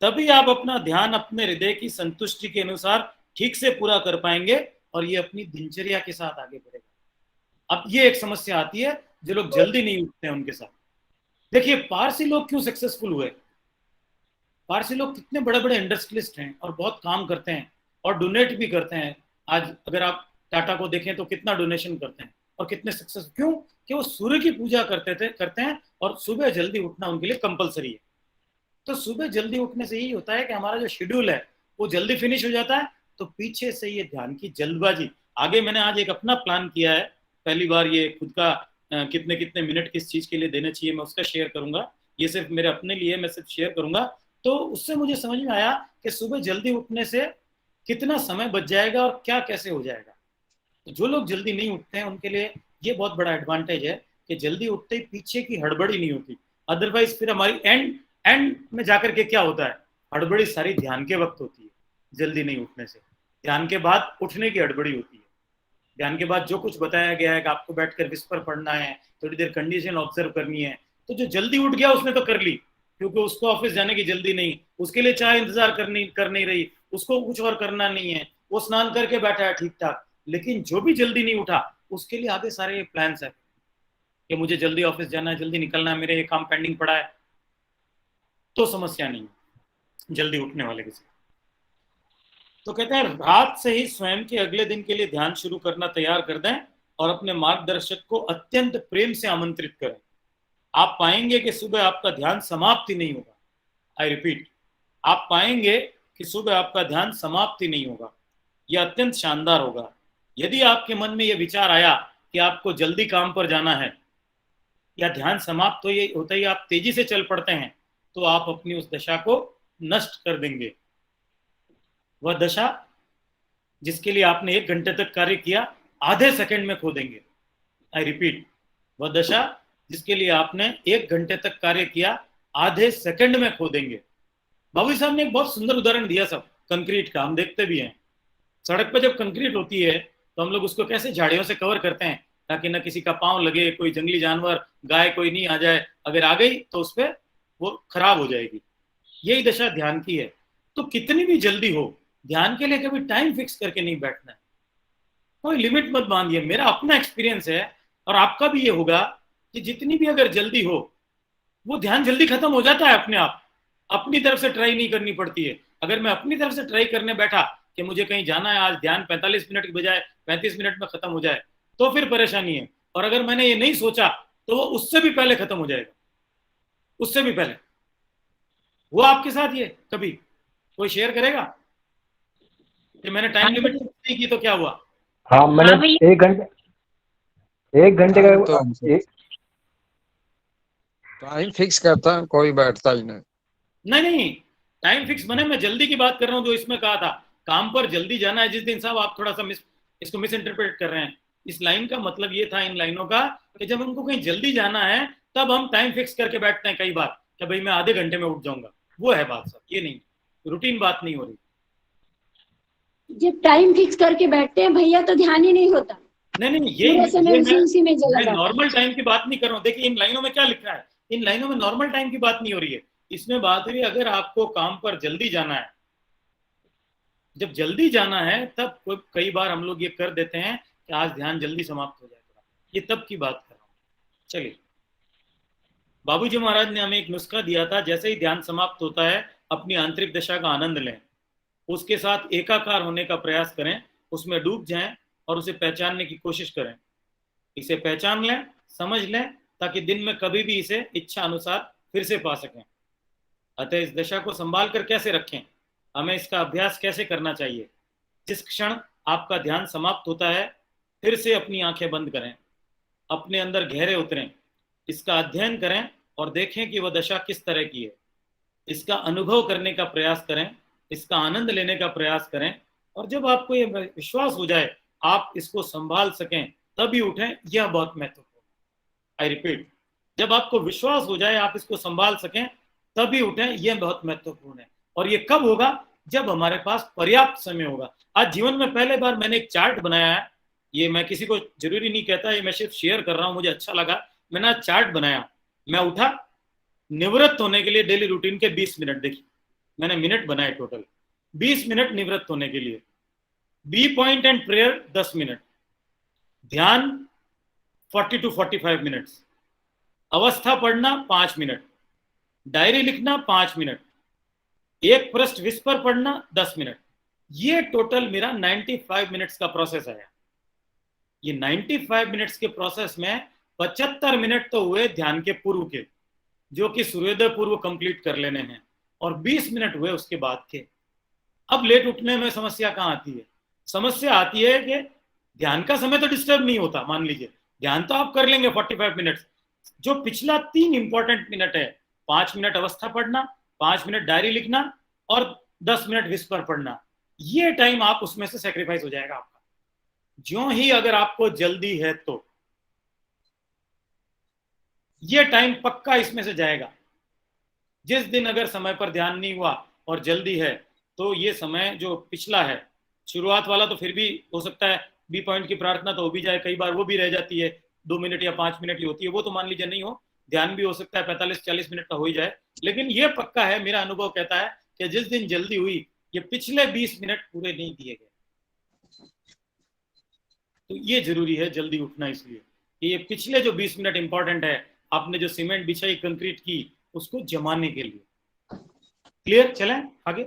तभी आप अपना ध्यान अपने हृदय की संतुष्टि के अनुसार ठीक से पूरा कर पाएंगे और ये अपनी दिनचर्या के साथ आगे बढ़ेगा। अब ये एक समस्या आती है जो लोग जल्दी नहीं उठते हैं उनके साथ। देखिए पारसी लोग क्यों सक्सेसफुल हुए। पारसी लोग कितने बड़े बड़े इंडस्ट्रियलिस्ट हैं और बहुत काम करते हैं और डोनेट भी करते हैं। आज अगर आप टाटा को देखें तो कितना डोनेशन करते हैं और कितने सक्सेस, क्यों कि वो सूर्य की पूजा करते हैं और सुबह जल्दी उठना उनके लिए कंपलसरी है। तो सुबह जल्दी उठने से यही होता है कि हमारा जो शेड्यूल है वो जल्दी फिनिश हो जाता है। तो पीछे से ये ध्यान की जल्दबाजी, आगे मैंने आज एक अपना प्लान किया है, पहली बार ये खुद का कितने कितने मिनट किस चीज के लिए देने चाहिए मैं उसका शेयर करूंगा। ये सिर्फ मेरे अपने लिए मैं सिर्फ शेयर करूंगा। तो उससे मुझे समझ में आया कि सुबह जल्दी उठने से कितना समय बच जाएगा और क्या कैसे हो जाएगा। तो जो लोग जल्दी नहीं उठते हैं उनके लिए ये बहुत बड़ा एडवांटेज है कि जल्दी उठते ही पीछे की हड़बड़ी नहीं होती। अदरवाइज फिर हमारी एंड में जाकर के क्या होता है, हड़बड़ी सारी ध्यान के वक्त होती है। जल्दी नहीं उठने से ध्यान के बाद उठने की हड़बड़ी होती है। ध्यान के बाद जो कुछ बताया गया है कि आपको बैठकर विस्पर पढ़ना है, थोड़ी देर कंडीशन ऑब्जर्व करनी है, तो जो जल्दी उठ गया उसने तो कर ली क्योंकि उसको ऑफिस जाने की जल्दी नहीं, उसके लिए चाय इंतजार कर नहीं रही, उसको कुछ और करना नहीं है, वो स्नान करके बैठा है ठीक ठाक। लेकिन जो भी जल्दी नहीं उठा उसके लिए आगे सारे प्लान्स है कि मुझे जल्दी ऑफिस जाना है, जल्दी निकलना है, मेरे ये काम पेंडिंग पड़ा है। तो समस्या नहीं जल्दी उठने वाले के साथ। तो कहते हैं रात से ही स्वयं के अगले दिन के लिए ध्यान शुरू करना तैयार कर दें और अपने मार्गदर्शक को अत्यंत प्रेम से आमंत्रित करें। आप पाएंगे कि सुबह आपका ध्यान समाप्ति नहीं होगा। आई रिपीट, आप पाएंगे कि सुबह आपका ध्यान समाप्ति नहीं होगा। यह अत्यंत शानदार होगा। यदि आपके मन में यह विचार आया कि आपको जल्दी काम पर जाना है या ध्यान समाप्त होते ही आप तेजी से चल पड़ते हैं तो आप अपनी उस दशा को नष्ट कर देंगे। वह दशा जिसके लिए आपने 1 घंटे तक कार्य किया आधे सेकंड में खो देंगे। आई रिपीट, वह दशा जिसके लिए आपने 1 घंटे तक कार्य किया आधे सेकंड में खो देंगे। बाबू साहब ने एक बहुत सुंदर उदाहरण दिया सब कंक्रीट का, हम देखते भी हैं। सड़क पर जब कंक्रीट होती है तो हम लोग उसको कैसे झाड़ियों से कवर करते हैं ताकि ना किसी का पांव लगे, कोई जंगली जानवर गाय कोई नहीं आ जाए, अगर आ गई तो उस पर वो खराब हो जाएगी। यही दशा ध्यान की है। तो कितनी भी जल्दी हो, ध्यान के लिए कभी टाइम फिक्स करके नहीं बैठना है, कोई लिमिट मत बांधिए। मेरा अपना एक्सपीरियंस है और आपका भी ये होगा कि जितनी भी अगर जल्दी हो वो ध्यान जल्दी खत्म हो जाता है अपने आप। अपनी तरफ से ट्राई नहीं करनी पड़ती है। अगर मैं अपनी तरफ से ट्राई करने बैठा कि मुझे कहीं जाना है, आज ध्यान 45 मिनट की बजाय 35 मिनट में खत्म हो जाए तो फिर परेशानी है। और अगर मैंने ये नहीं सोचा तो वो उससे भी पहले खत्म हो जाएगा, उससे भी पहले। वो आपके साथ ये कभी कोई शेयर करेगा कि मैंने टाइम लिमिट नहीं की तो क्या हुआ? हाँ, मैंने 1 घंटे का टाइम फिक्स करता है, कोई बैठता ही नहीं, टाइम फिक्स बने। मैं जल्दी की बात कर रहा हूँ जो इसमें कहा था, काम पर जल्दी जाना है जिस दिन। साहब आप थोड़ा सा इसको मिस इंटरप्रेट कर रहे हैं। इस लाइन का मतलब ये था, इन लाइनों का, कि जब हमको कहीं जल्दी जाना है तब हम टाइम फिक्स करके बैठते हैं कई बार कि भाई मैं आधे घंटे में उठ जाऊंगा। वो है बात साहब, ये नहीं। रूटीन बात नहीं हो रही। जब टाइम फिक्स करके बैठते हैं भैया तो ध्यान ही नहीं होता, नहीं पूरा समय उसी में चला मैं जाता है। नॉर्मल टाइम की बात नहीं कर रहा हूँ। देखिए इन लाइनों में क्या लिखा है, इन लाइनों में नॉर्मल टाइम की बात नहीं हो रही है, इसमें बात हो रही है अगर आपको काम पर जल्दी जाना है, जब जल्दी जाना है तब कई बार हम लोग ये कर देते हैं कि आज ध्यान जल्दी समाप्त हो जाएगा, ये तब की बात कर रहा हूँ। चलिए, बाबूजी महाराज ने हमें एक नुस्खा दिया था, जैसे ही ध्यान समाप्त होता है अपनी आंतरिक दशा का आनंद लें, उसके साथ एकाकार होने का प्रयास करें, उसमें डूब जाएं और उसे पहचानने की कोशिश करें। इसे पहचान लें, समझ लें, ताकि दिन में कभी भी इसे इच्छा अनुसार फिर से पा सकें। अतः इस दशा को संभाल कर कैसे रखें, हमें इसका अभ्यास कैसे करना चाहिए। जिस क्षण आपका ध्यान समाप्त होता है फिर से अपनी आंखें बंद करें, अपने अंदर गहरे उतरें, इसका अध्ययन करें और देखें कि वह दशा किस तरह की है। इसका अनुभव करने का प्रयास करें, इसका आनंद लेने का प्रयास करें, और जब आपको ये विश्वास हो जाए आप इसको संभाल सकें तभी उठें। यह बहुत महत्वपूर्ण है। आई रिपीट, जब आपको विश्वास हो जाए आप इसको संभाल सकें तभी उठें, यह बहुत महत्वपूर्ण है। और ये कब होगा, जब हमारे पास पर्याप्त समय होगा। आज जीवन में पहले बार मैंने एक चार्ट बनाया है, ये मैं किसी को जरूरी नहीं कहता, ये मैं सिर्फ शेयर कर रहा हूं, मुझे अच्छा लगा, मैंने आज चार्ट बनाया। मैं उठा, निवृत्त होने के लिए डेली रूटीन के 20 मिनट, देखिए मैंने मिनट बनाए टोटल 20 मिनट निवृत्त होने के लिए, B point and prayer 10 minute, ध्यान 40 to 45 मिनट्स, अवस्था पढ़ना 5 मिनट, डायरी लिखना 5 मिनट, एक पृष्ठ विस्पर पढ़ना 10 मिनट। ये टोटल मेरा 95 मिनट्स का प्रोसेस आया। ये 95 मिनट्स के प्रोसेस में 75 मिनट तो हुए ध्यान के पूर्व के, जो कि सूर्योदय पूर्व कंप्लीट कर लेने हैं, और 20 मिनट हुए उसके बाद के। अब लेट उठने में समस्या कहाँ आती है? समस्या आती है कि ध्यान का समय तो डिस्टर्ब नहीं होता, मान लीजिए ध्यान तो आप कर लेंगे 45 मिनट, जो पिछला 3 इंपॉर्टेंट मिनट है, 5 मिनट अवस्था पढ़ना, 5 मिनट डायरी लिखना और 10 मिनट विस्पर पढ़ना, ये टाइम आप उसमें से सेक्रीफाइस हो जाएगा आपका। ज्यों ही अगर आपको जल्दी है तो ये टाइम पक्का इसमें से जाएगा। जिस दिन अगर समय पर ध्यान नहीं हुआ और जल्दी है तो ये समय जो पिछला है, शुरुआत वाला तो फिर भी हो सकता है, बी पॉइंट की प्रार्थना तो हो भी जाए, कई बार वो भी रह जाती है, 2 मिनट या 5 मिनट ही होती है, वो तो मान लीजिए नहीं हो, ध्यान भी हो सकता है 45-40 मिनट का हो ही जाए। लेकिन ये पक्का है, मेरा अनुभव कहता है कि जिस दिन जल्दी हुई ये पिछले 20 मिनट पूरे नहीं दिए गए। तो ये जरूरी है जल्दी उठना, इसलिए कि ये पिछले जो 20 मिनट इंपॉर्टेंट है, आपने जो सीमेंट बिछाई, कंक्रीट की, उसको जमाने के लिए। क्लियर? चलें आगे।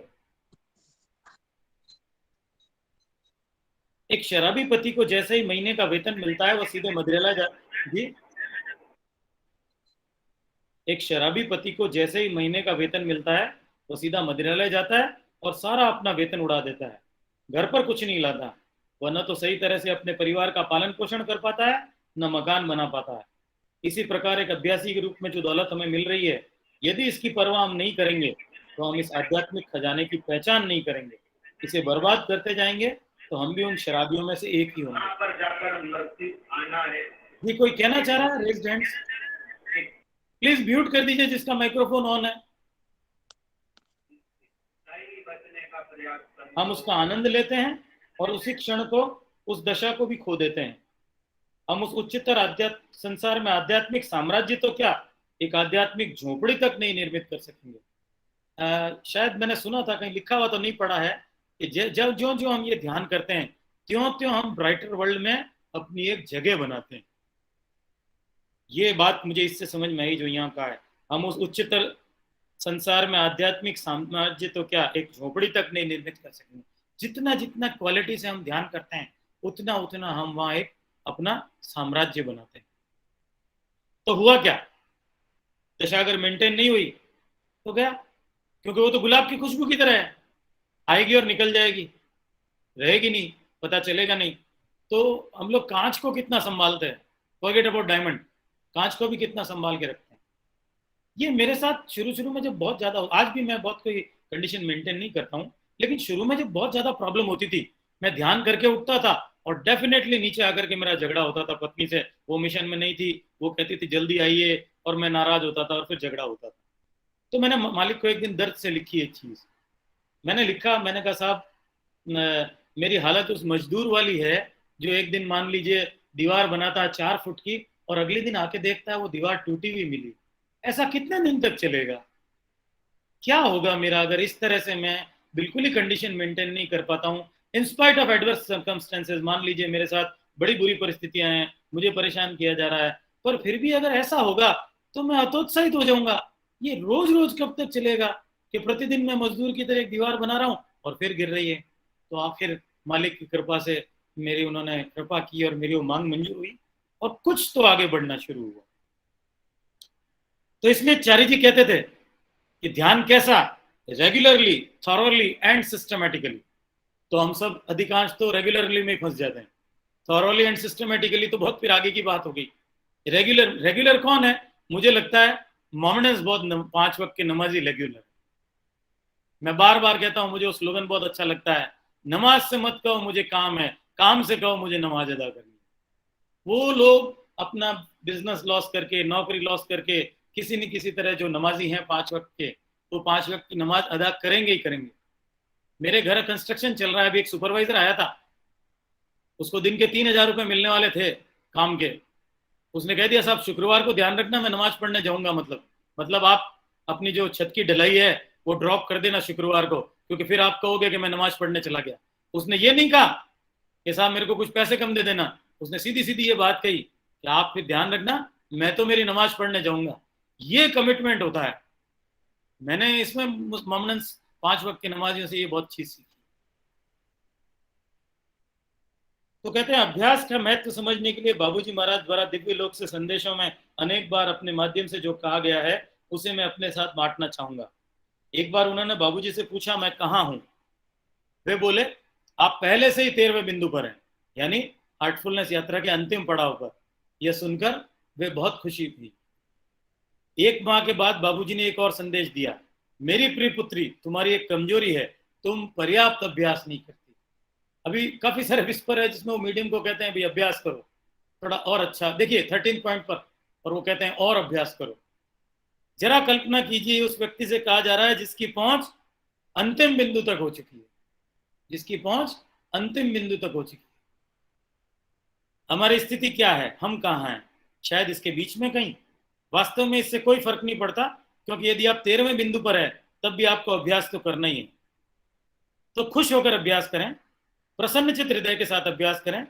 एक शराबी पति को जैसे ही महीने का वेतन मिलता है वो सीधे मदिरालय जी। एक शराबी पति को जैसे ही महीने का वेतन मिलता है वो सीधा मदिरालय जाता है और सारा अपना वेतन उड़ा देता है, घर पर कुछ नहीं लाता। वह न तो सही तरह से अपने परिवार का पालन पोषण कर पाता है, न मकान बना पाता है। इसी प्रकार एक अभ्यासी के रूप में जो दौलत हमें मिल रही है, यदि इसकी परवाह हम नहीं करेंगे तो हम इस आध्यात्मिक खजाने की पहचान नहीं करेंगे, इसे बर्बाद करते जाएंगे, तो हम भी उन शराबियों में से एक ही होंगे। जी कोई कहना चाह रहा है? रेज्ड हैंड्स प्लीज म्यूट कर दीजिए जिसका माइक्रोफोन ऑन है। हम उसका आनंद लेते हैं और उसी क्षण को, उस दशा को भी खो देते हैं। हम उस उच्चतर संसार में आध्यात्मिक साम्राज्य तो क्या, एक आध्यात्मिक झोपड़ी तक नहीं निर्मित कर सकेंगे। शायद मैंने सुना था, कहीं लिखा हुआ तो नहीं पढ़ा है, कि जब ज्यों ज्यों हम ये ध्यान करते हैं त्यों त्यों हम ब्राइटर वर्ल्ड में अपनी एक जगह बनाते हैं। ये बात मुझे इससे समझ में आई जो यहाँ का है। हम उस उच्चतर संसार में आध्यात्मिक साम्राज्य तो क्या, एक झोपड़ी तक नहीं निर्मित कर सकेंगे। जितना जितना क्वालिटी से हम ध्यान करते हैं उतना उतना हम वहां एक अपना साम्राज्य बनाते हैं। तो हुआ क्या, दशा अगर मेंटेन नहीं हुई तो क्या, क्योंकि वो तो गुलाब की खुशबू की तरह है, आएगी और निकल जाएगी, रहेगी नहीं, पता चलेगा नहीं। तो हम लोग कांच को कितना संभालते हैं, फॉरगेट अबाउट डायमंड, कांच को भी कितना संभाल के रखते हैं। ये मेरे साथ शुरू में जब बहुत ज्यादा, आज भी मैं बहुत कोई कंडीशन मेंटेन नहीं करता हूँ, लेकिन शुरू में जब बहुत ज्यादा प्रॉब्लम होती थी, मैं ध्यान करके उठता था और डेफिनेटली नीचे आकर के मेरा झगड़ा होता था पत्नी से। वो मिशन में नहीं थी, वो कहती थी जल्दी आइए, और मैं नाराज होता था और फिर झगड़ा होता था। तो मैंने मालिक को एक दिन दर्द से लिखी एक चीज मैंने लिखा, मैंने कहा साहब मेरी हालत उस मजदूर वाली है जो एक दिन मान लीजिए दीवार बनाता है 4 फुट की और अगले दिन आके देखता है वो दीवार टूटी हुई मिली। ऐसा कितने दिन तक चलेगा? क्या होगा मेरा अगर इस तरह से मैं बिल्कुल ही कंडीशन मेंटेन नहीं कर पाता हूँ in spite of adverse circumstances. मान लीजिए मेरे साथ बड़ी बुरी परिस्थितियां हैं, मुझे परेशान किया जा रहा है, पर फिर भी अगर ऐसा होगा तो मैं हतोत्साहित हो जाऊंगा। ये रोज रोज कब तक चलेगा कि प्रतिदिन मैं मजदूर की तरह एक दीवार बना रहा हूँ और फिर गिर रही है। तो आखिर मालिक की कृपा से मेरी उन्होंने कृपा की और मेरी वो मांग मंजूर हुई और कुछ तो आगे बढ़ना शुरू हुआ। तो इसलिए चारी जी कहते थे कि ध्यान कैसा? Regularly, thoroughly and systematically. तो हम सब अधिकांश तो रेगुलरली में फंस जाते हैं, थॉरोली एंड सिस्टमेटिकली तो बहुत फिर आगे की बात हो गई। रेगुलर कौन है? मुझे लगता है मोमेंट्स बहुत 5 वक्त की नमाजी रेगुलर। मैं बार बार कहता हूं, मुझे वो स्लोगन बहुत अच्छा लगता है, नमाज से मत कहो मुझे काम है, काम से कहो मुझे नमाज अदा करनी। वो लोग अपना बिजनेस लॉस करके, नौकरी लॉस करके, किसी न किसी तरह जो नमाजी हैं 5 वक्त के, तो 5 वक्त की नमाज अदा करेंगे ही करेंगे। मेरे घर कंस्ट्रक्शन चल रहा है, अभी एक सुपरवाइजर आया था, उसको दिन के 3,000 रुपए मिलने वाले थे काम के। उसने कह दिया साहब शुक्रवार को ध्यान रखना मैं नमाज पढ़ने जाऊंगा, मतलब आप अपनी जो छत की ढलाई है वो ड्रॉप कर देना शुक्रवार को, क्योंकि फिर आप कहोगे कि मैं नमाज पढ़ने चला गया। उसने ये नहीं कहा कि साहब मेरे को कुछ पैसे कम दे देना, उसने सीधी सीधी ये बात कही कि आप फिर ध्यान रखना मैं तो मेरी नमाज पढ़ने जाऊंगा। ये कमिटमेंट होता है। मैंने इसमें मामूलन 5 वक्त की नमाजियों से ये बहुत चीज सीखी। तो कहते हैं अभ्यास का महत्व समझने के लिए बाबूजी महाराज द्वारा दिव्य लोक से संदेशों में अनेक बार अपने माध्यम से जो कहा गया है उसे मैं अपने साथ बांटना चाहूंगा। एक बार उन्होंने बाबूजी से पूछा मैं कहाँ हूं? वे बोले आप पहले से ही 13वें बिंदु पर हैं, यानी हार्टफुलनेस यात्रा के अंतिम पड़ाव पर। यह सुनकर वे बहुत खुशी थी। 1 माह के बाद बाबूजी ने एक और संदेश दिया, मेरी प्रिय पुत्री तुम्हारी एक कमजोरी है, तुम पर्याप्त अभ्यास नहीं करती। अभी काफी सारे विस्पर है जिसमें वो मीडियम को कहते हैं भाई अभ्यास करो थोड़ा और अच्छा। देखिए 13 पॉइंट पर, और वो कहते हैं और अभ्यास करो। जरा कल्पना कीजिए उस व्यक्ति से कहा जा रहा है जिसकी पहुंच अंतिम बिंदु तक हो चुकी है, जिसकी पहुंच अंतिम बिंदु तक हो चुकी है। हमारी स्थिति क्या है? हम कहाँ हैं? शायद इसके बीच में कहीं। वास्तव में इससे कोई फर्क नहीं पड़ता, क्योंकि यदि आप 13वें बिंदु पर है तब भी आपको अभ्यास तो करना ही है। तो खुश होकर अभ्यास करें, प्रसन्नचित हृदय के साथ अभ्यास करें।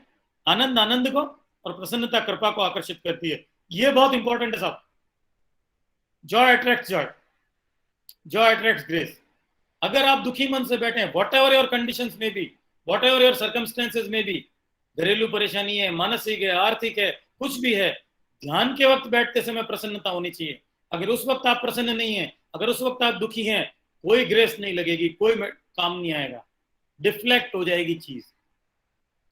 आनंद को और प्रसन्नता कृपा को आकर्षित करती है। ये बहुत इंपॉर्टेंट है साहब। Joy attracts Joy, Joy attracts grace. अगर आप दुखी मन से बैठे हैं, वॉट एवर योर कंडीशंस में भी, वॉट एवर योर सर्कमस्टेंसेज में भी, घरेलू परेशानी है, मानसिक है, आर्थिक है, कुछ भी है, ध्यान के वक्त बैठते समय प्रसन्नता होनी चाहिए। अगर उस वक्त आप प्रसन्न नहीं है, अगर उस वक्त आप दुखी हैं, कोई ग्रेस नहीं लगेगी, कोई काम नहीं आएगा, डिफ्लेक्ट हो जाएगी चीज।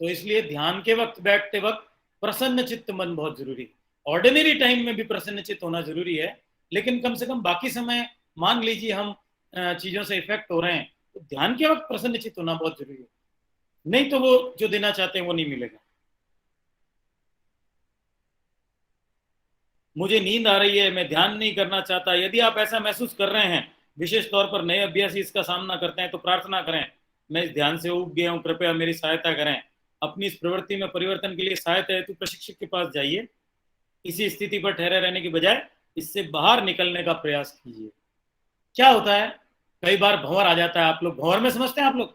तो इसलिए ध्यान के वक्त बैठते वक्त प्रसन्न चित्त मन बहुत जरूरी है। ऑर्डिनरी टाइम में भी प्रसन्न चित्त होना जरूरी है, लेकिन कम से कम बाकी समय मान लीजिए हम चीजों से इफेक्ट हो रहे हैं, तो ध्यान के वक्त प्रसन्न चित्त होना बहुत जरूरी है, नहीं तो वो जो देना चाहते हैं वो नहीं मिलेगा। मुझे नींद आ रही है, मैं ध्यान नहीं करना चाहता, यदि आप ऐसा महसूस कर रहे हैं, विशेष तौर पर नए अभ्यासी इसका सामना करते हैं, तो प्रार्थना करें, मैं इस ध्यान से उब गया हूं, कृपया मेरी सहायता करें। अपनी इस प्रवृत्ति में परिवर्तन के लिए सहायता हेतु प्रशिक्षक के पास जाइए। इसी स्थिति पर ठहरे रहने की बजाय इससे बाहर निकलने का प्रयास कीजिए। क्या होता है, कई बार भंवर आ जाता है। आप लोग भंवर में समझते हैं? आप लोग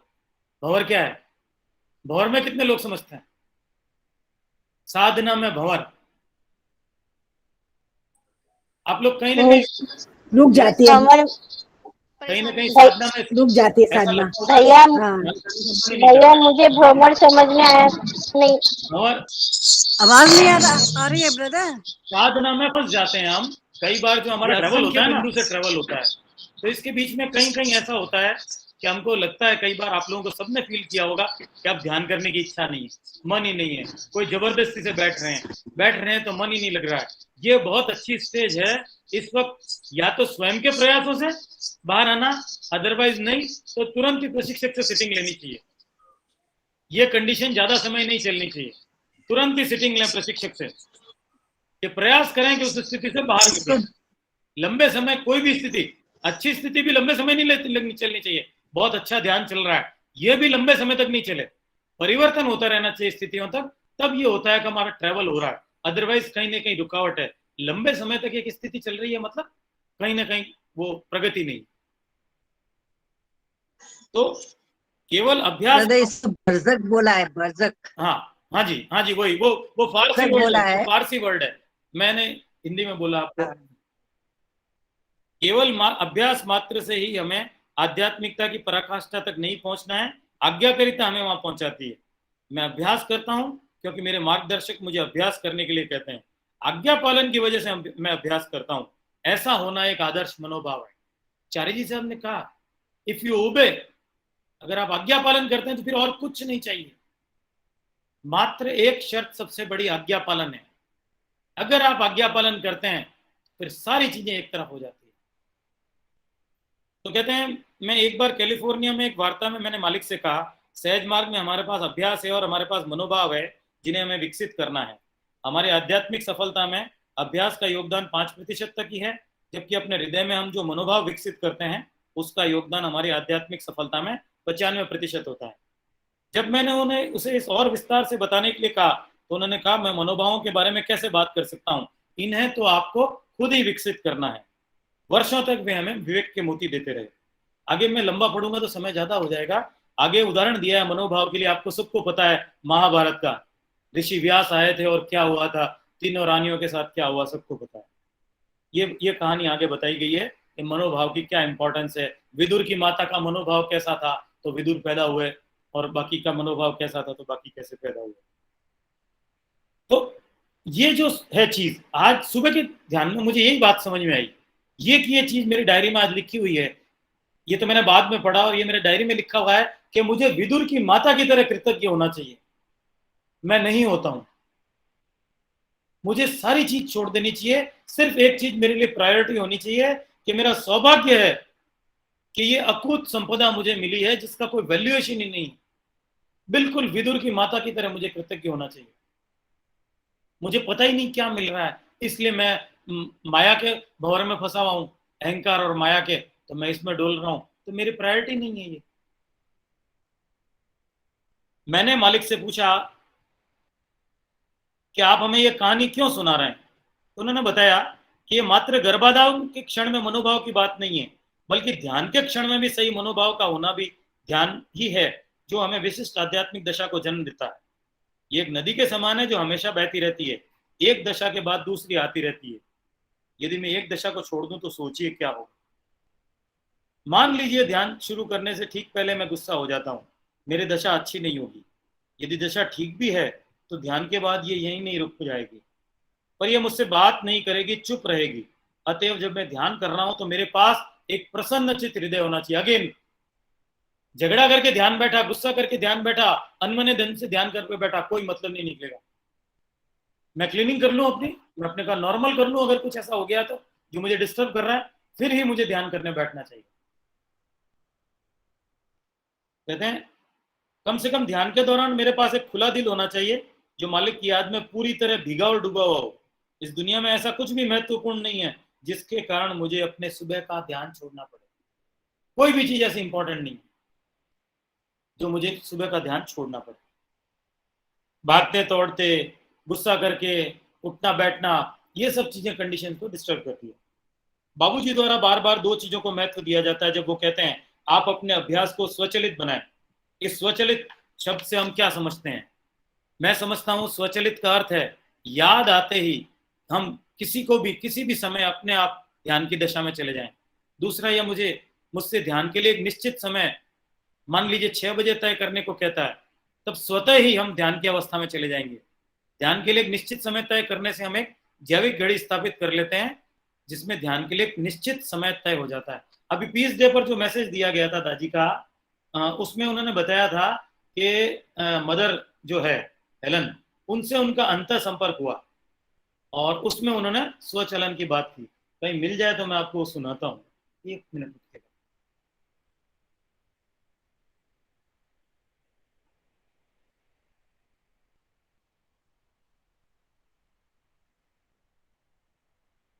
भंवर क्या है? भंवर में कितने लोग समझते हैं? साधना में भंवर, आप लोग कहीं ना कहीं रुक जाती है, कहीं ना कहीं साधना में रुक जाती है साधना। भैया हाँ, भैया मुझे भ्रमण समझ में आया नहीं। भंवर आवाज नहीं आ रही है ब्रदर। साधना में फंस जाते हैं हम। कई बार जो हमारा ट्रेवल होता है ना, बिंदु से ट्रेवल होता है, तो इसके बीच में कहीं कहीं ऐसा होता है कि हमको लगता है, कई बार आप लोगों को सबने फील किया होगा कि अब ध्यान करने की इच्छा नहीं है, मन ही नहीं है, कोई जबरदस्ती से बैठ रहे हैं तो मन ही नहीं लग रहा है। ये बहुत अच्छी स्टेज है इस वक्त, या तो स्वयं के प्रयासों से बाहर आना, अदरवाइज नहीं तो तुरंत ही प्रशिक्षक से सिटिंग लेनी चाहिए। ये कंडीशन ज्यादा समय नहीं चलनी चाहिए, तुरंत ही सिटिंग लें प्रशिक्षक से। ये प्रयास करें कि उस स्थिति से बाहर निकलें। लंबे समय कोई भी स्थिति, अच्छी स्थिति भी लंबे समय नहीं चलनी चाहिए, बहुत अच्छा ध्यान चल रहा है, ये भी लंबे समय तक नहीं चले, परिवर्तन होता रहना चाहिए स्थितियों तक, तब ये होता है कि हमारा ट्रैवल हो रहा है। अदरवाइज कहीं ना कहीं रुकावट है, लंबे समय तक एक स्थिति चल रही है मतलब कहीं ना कहीं वो प्रगति नहीं। तो केवल अभ्यास, भरजक बोला है, भरजक। हाँ हाँ जी, हाँ जी, वही वो फारसी वर्ड बोला है, है। फारसी वर्ड है, मैंने हिंदी में बोला आपको। केवल अभ्यास मात्र से ही हमें आध्यात्मिकता की पराकाष्ठा तक नहीं पहुंचना है, आज्ञाकारिता हमें वहां पहुंचाती है। मैं अभ्यास करता हूं क्योंकि मेरे मार्गदर्शक मुझे अभ्यास करने के लिए कहते हैं, आज्ञा पालन की वजह से मैं अभ्यास करता हूं। ऐसा होना एक आदर्श मनोभाव है। चार्य जी साहब ने कहा, इफ यू ओबे, अगर आप आज्ञा पालन करते हैं तो फिर और कुछ नहीं चाहिए, मात्र एक शर्त सबसे बड़ी आज्ञा पालन है। अगर आप आज्ञा पालन करते हैं फिर सारी चीजें एक तरफ हो जाती है। तो कहते हैं, मैं एक बार कैलिफोर्निया में एक वार्ता में मैंने मालिक से कहा, सहज मार्ग में हमारे पास अभ्यास है और हमारे पास मनोभाव है जिन्हें हमें विकसित करना है। हमारी आध्यात्मिक सफलता में अभ्यास का योगदान 5% तक ही है, जबकि अपने हृदय में हम जो मनोभाव विकसित करते हैं उसका योगदान हमारी आध्यात्मिक सफलता में 95% होता है। जब मैंने उन्हें उसे इस और विस्तार से बताने के लिए कहा तो उन्होंने कहा, मैं मनोभावों के बारे में कैसे बात कर सकता हूँ, इन्हें तो आपको खुद ही विकसित करना है। वर्षों तक वे हमें विवेक के मोती देते रहे। आगे मैं लंबा पढ़ूंगा तो समय ज्यादा हो जाएगा। आगे उदाहरण दिया है मनोभाव के लिए, आपको सबको पता है महाभारत का, ऋषि व्यास आए थे और क्या हुआ था, तीनों रानियों के साथ क्या हुआ, सबको पता है। ये कहानी आगे बताई गई है कि मनोभाव की क्या इंपॉर्टेंस है। विदुर की माता का मनोभाव कैसा था तो विदुर पैदा हुए, और बाकी का मनोभाव कैसा था तो बाकी कैसे पैदा हुए। तो ये जो है चीज, आज सुबह के ध्यान में मुझे यही बात समझ में आई, ये चीज मेरी डायरी में आज लिखी हुई है। ये तो मैंने बाद में पढ़ा और ये मेरे डायरी में लिखा हुआ है कि मुझे विदुर की माता की तरह कृतज्ञ होना चाहिए। मैं नहीं होता हूं, मुझे सारी चीज छोड़ देनी चाहिए, सिर्फ एक चीज मेरे लिए प्रायोरिटी होनी चाहिए कि मेरा सौभाग्य है कि ये अकूत संपदा मुझे मिली है जिसका कोई वैल्यूएशन ही नहीं। बिल्कुल विदुर की माता की तरह मुझे कृतज्ञ होना चाहिए। मुझे पता ही नहीं क्या मिल रहा है, इसलिए मैं माया के भंवर में फंसा हुआ हूं, अहंकार और माया के, तो मैं इसमें डोल रहा हूं, तो मेरी प्रायोरिटी नहीं है ये। मैंने मालिक से पूछा कि आप हमें ये कहानी क्यों सुना रहे हैं, तो उन्होंने बताया कि ये मात्र गर्भाधान के क्षण में मनोभाव की बात नहीं है, बल्कि ध्यान के क्षण में भी सही मनोभाव का होना भी ध्यान ही है जो हमें विशिष्ट आध्यात्मिक दशा को जन्म देता है। ये एक नदी के समान है जो हमेशा बहती रहती है, एक दशा के बाद दूसरी आती रहती है। यदि मैं एक दशा को छोड़ दूं तो सोचिए क्या होगा। मान लीजिए ध्यान शुरू करने से ठीक पहले मैं गुस्सा हो जाता हूं, मेरी दशा अच्छी नहीं होगी। यदि दशा ठीक भी है तो ध्यान के बाद ये यहीं नहीं रुक जाएगी, पर ये मुझसे बात नहीं करेगी, चुप रहेगी। अतएव जब मैं ध्यान कर रहा हूं तो मेरे पास एक प्रसन्नचित हृदय होना चाहिए। अगेन, झगड़ा करके ध्यान बैठा, गुस्सा करके ध्यान बैठा, अनमने धन से ध्यान करके बैठा, कोई मतलब नहीं निकलेगा। मैं क्लीनिंग कर लूं अपनी, मैं अपने का नॉर्मल कर लूं, अगर कुछ ऐसा हो गया तो जो मुझे डिस्टर्ब कर रहा है, फिर ही मुझे ध्यान करने बैठना चाहिए। कहते हैं कम से कम ध्यान के दौरान मेरे पास एक खुला दिल होना चाहिए जो मालिक की याद में पूरी तरह भीगा और डूबा हुआ हो। इस दुनिया में ऐसा कुछ भी महत्वपूर्ण नहीं है जिसके कारण मुझे अपने सुबह का ध्यान छोड़ना पड़े। कोई भी चीज ऐसी इंपॉर्टेंट नहीं जो मुझे सुबह का ध्यान छोड़ना पड़े। भागते तोड़ते, गुस्सा करके उठना बैठना, ये सब चीजें कंडीशन को डिस्टर्ब करती है। बाबूजी द्वारा बार बार दो चीजों को महत्व दिया जाता है जब वो कहते हैं आप अपने अभ्यास को स्वचालित बनाएं। इस स्वचालित शब्द से हम क्या समझते हैं? मैं समझता हूं स्वचालित का अर्थ है याद आते ही हम किसी को भी किसी भी समय अपने आप ध्यान की दशा में चले जाएं। दूसरा, यह मुझसे ध्यान के लिए एक निश्चित समय, मान लीजिए 6 बजे तय करने को कहता है, तब स्वतः ही हम ध्यान की अवस्था में चले जाएंगे। ध्यान के लिए एक निश्चित समय तय करने से हम एक जैविक घड़ी स्थापित कर लेते हैं जिसमें ध्यान के लिए एक निश्चित समय तय हो जाता है। अभी पीस डे पर जो मैसेज दिया गया था दादी का, उसमें उन्होंने बताया था कि मदर जो है हेलन, उनसे उनका अंतर संपर्क हुआ और उसमें उन्होंने स्वचलन की बात की। कहीं मिल जाए तो मैं आपको सुनाता हूँ, 1 मिनट।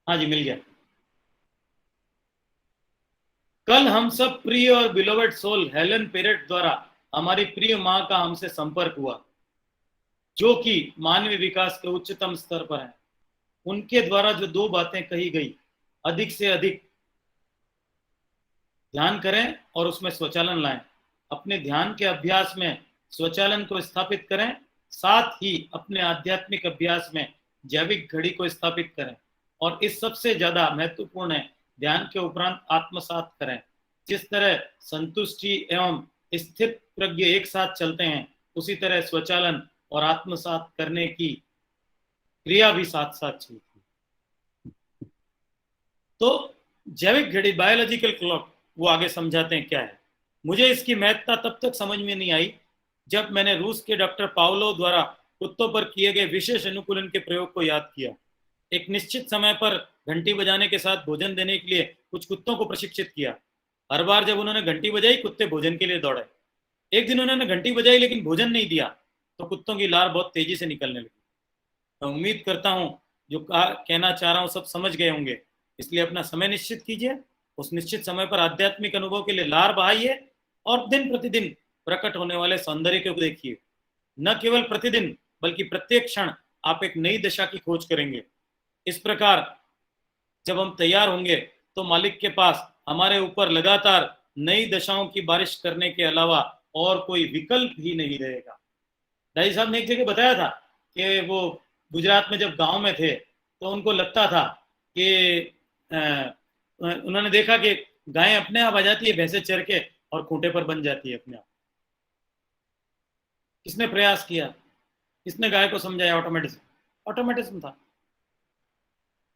हाँ जी, मिल गया। कल हम सब प्रिय और बिलोवेड सोल हेलन पेरेट द्वारा हमारी प्रिय मां का हमसे संपर्क हुआ, जो कि मानवीय विकास के उच्चतम स्तर पर है। उनके द्वारा जो 2 बातें कही गई, अधिक से अधिक ध्यान करें और उसमें स्वचालन लाएं। अपने ध्यान के अभ्यास में स्वचालन को स्थापित करें, साथ ही अपने आध्यात्मिक अभ्यास में जैविक घड़ी को स्थापित करें, और इस सबसे ज्यादा महत्वपूर्ण है, ध्यान के उपरांत आत्मसात करें। जिस तरह संतुष्टि एवं स्थिर प्रज्ञ एक साथ चलते हैं, उसी तरह स्वचालन और आत्मसात करने की क्रिया भी साथ साथ चलती है। तो जैविक घड़ी, बायोलॉजिकल क्लॉक, वो आगे समझाते हैं क्या है। मुझे इसकी महत्ता तब तक समझ में नहीं आई जब मैंने रूस के डॉक्टर पावलोव द्वारा कुत्तों पर किए गए विशेष अनुकूलन के प्रयोग को याद किया। एक निश्चित समय पर घंटी बजाने के साथ भोजन देने के लिए कुछ कुत्तों को प्रशिक्षित किया। हर बार जब उन्होंने घंटी बजाई, कुत्ते भोजन के लिए दौड़े। एक दिन उन्होंने घंटी बजाई लेकिन भोजन नहीं दिया, तो कुत्तों की लार बहुत तेजी से निकलने लगी। मैं उम्मीद करता हूं जो कहना चाह रहा हूं सब समझ गए होंगे। इसलिए अपना समय निश्चित कीजिए, उस निश्चित समय पर आध्यात्मिक अनुभव के लिए लार बहाइए और दिन प्रतिदिन प्रकट होने वाले सौंदर्य को देखिए। न केवल प्रतिदिन बल्कि प्रत्येक क्षण आप एक नई दशा की खोज करेंगे। इस प्रकार जब हम तैयार होंगे तो मालिक के पास हमारे ऊपर लगातार नई दशाओं की बारिश करने के अलावा और कोई विकल्प ही नहीं रहेगा। दाई साहब ने एक जगह बताया था कि वो गुजरात में जब गांव में थे तो उनको लगता था कि उन्होंने देखा कि गायें अपने आप आ जाती है भैंसे चर के और खूंटे पर बन जाती है अपने आप। किसने प्रयास किया, किसने गाय को समझाया? ऑटोमेटिज्म था।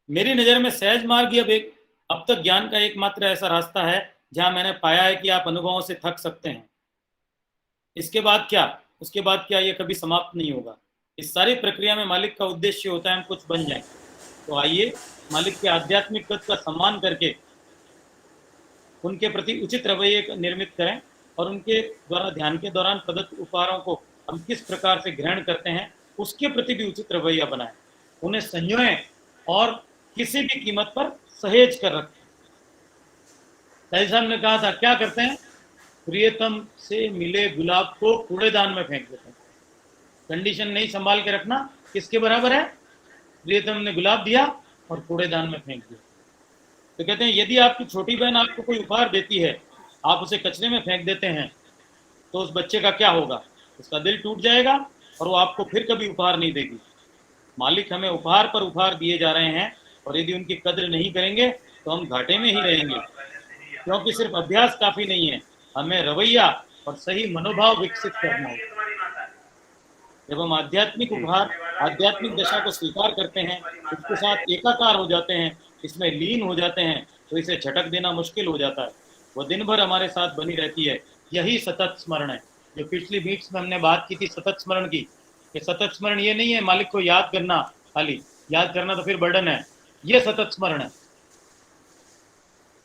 मेरी नजर में सहज मार्ग अब तक ज्ञान का एकमात्र ऐसा रास्ता है जहां मैंने पाया है कि आप अनुभवों से थक सकते हैं। इसके बाद क्या, उसके बाद क्या, ये कभी समाप्त नहीं होगा। इस सारी प्रक्रिया में मालिक का उद्देश्य होता है हम कुछ बन जाएं। तो आइए मालिक के आध्यात्मिक पद का सम्मान करके उनके प्रति उचित रवैये निर्मित करें और उनके द्वारा ध्यान के दौरान प्रदत्त उपहारों को हम किस प्रकार से ग्रहण करते हैं उसके प्रति भी उचित रवैया बनाएं। उन्हें संयोएं और किसी भी कीमत पर सहेज कर रखें। साहब ने कहा था, क्या करते हैं? प्रियतम से मिले गुलाब को कूड़ेदान में फेंक देते हैं। कंडीशन नहीं संभाल के रखना किसके बराबर है? प्रियतम ने गुलाब दिया और कूड़ेदान में फेंक दिया। तो कहते हैं यदि आपकी छोटी बहन आपको कोई उपहार देती है, आप उसे कचरे में फेंक देते हैं, तो उस बच्चे का क्या होगा? उसका दिल टूट जाएगा और वो आपको फिर कभी उपहार नहीं देगी। मालिक हमें उपहार पर उपहार दिए जा रहे हैं और यदि उनकी कद्र नहीं करेंगे तो हम घाटे में ही रहेंगे, क्योंकि सिर्फ अभ्यास काफी नहीं है, हमें रवैया और सही मनोभाव विकसित करना है। जब हम आध्यात्मिक उपहार, आध्यात्मिक दशा को स्वीकार करते हैं, उसके साथ एकाकार हो जाते हैं, इसमें लीन हो जाते हैं, तो इसे झटक देना मुश्किल हो जाता है। वो दिन भर हमारे साथ बनी रहती है। यही सतत स्मरण है। जो पिछली मीट्स में हमने बात की थी सतत स्मरण की, कि सतत स्मरण ये नहीं है मालिक को याद करना, खाली याद करना तो फिर बर्डन है। ये सतत स्मरण है,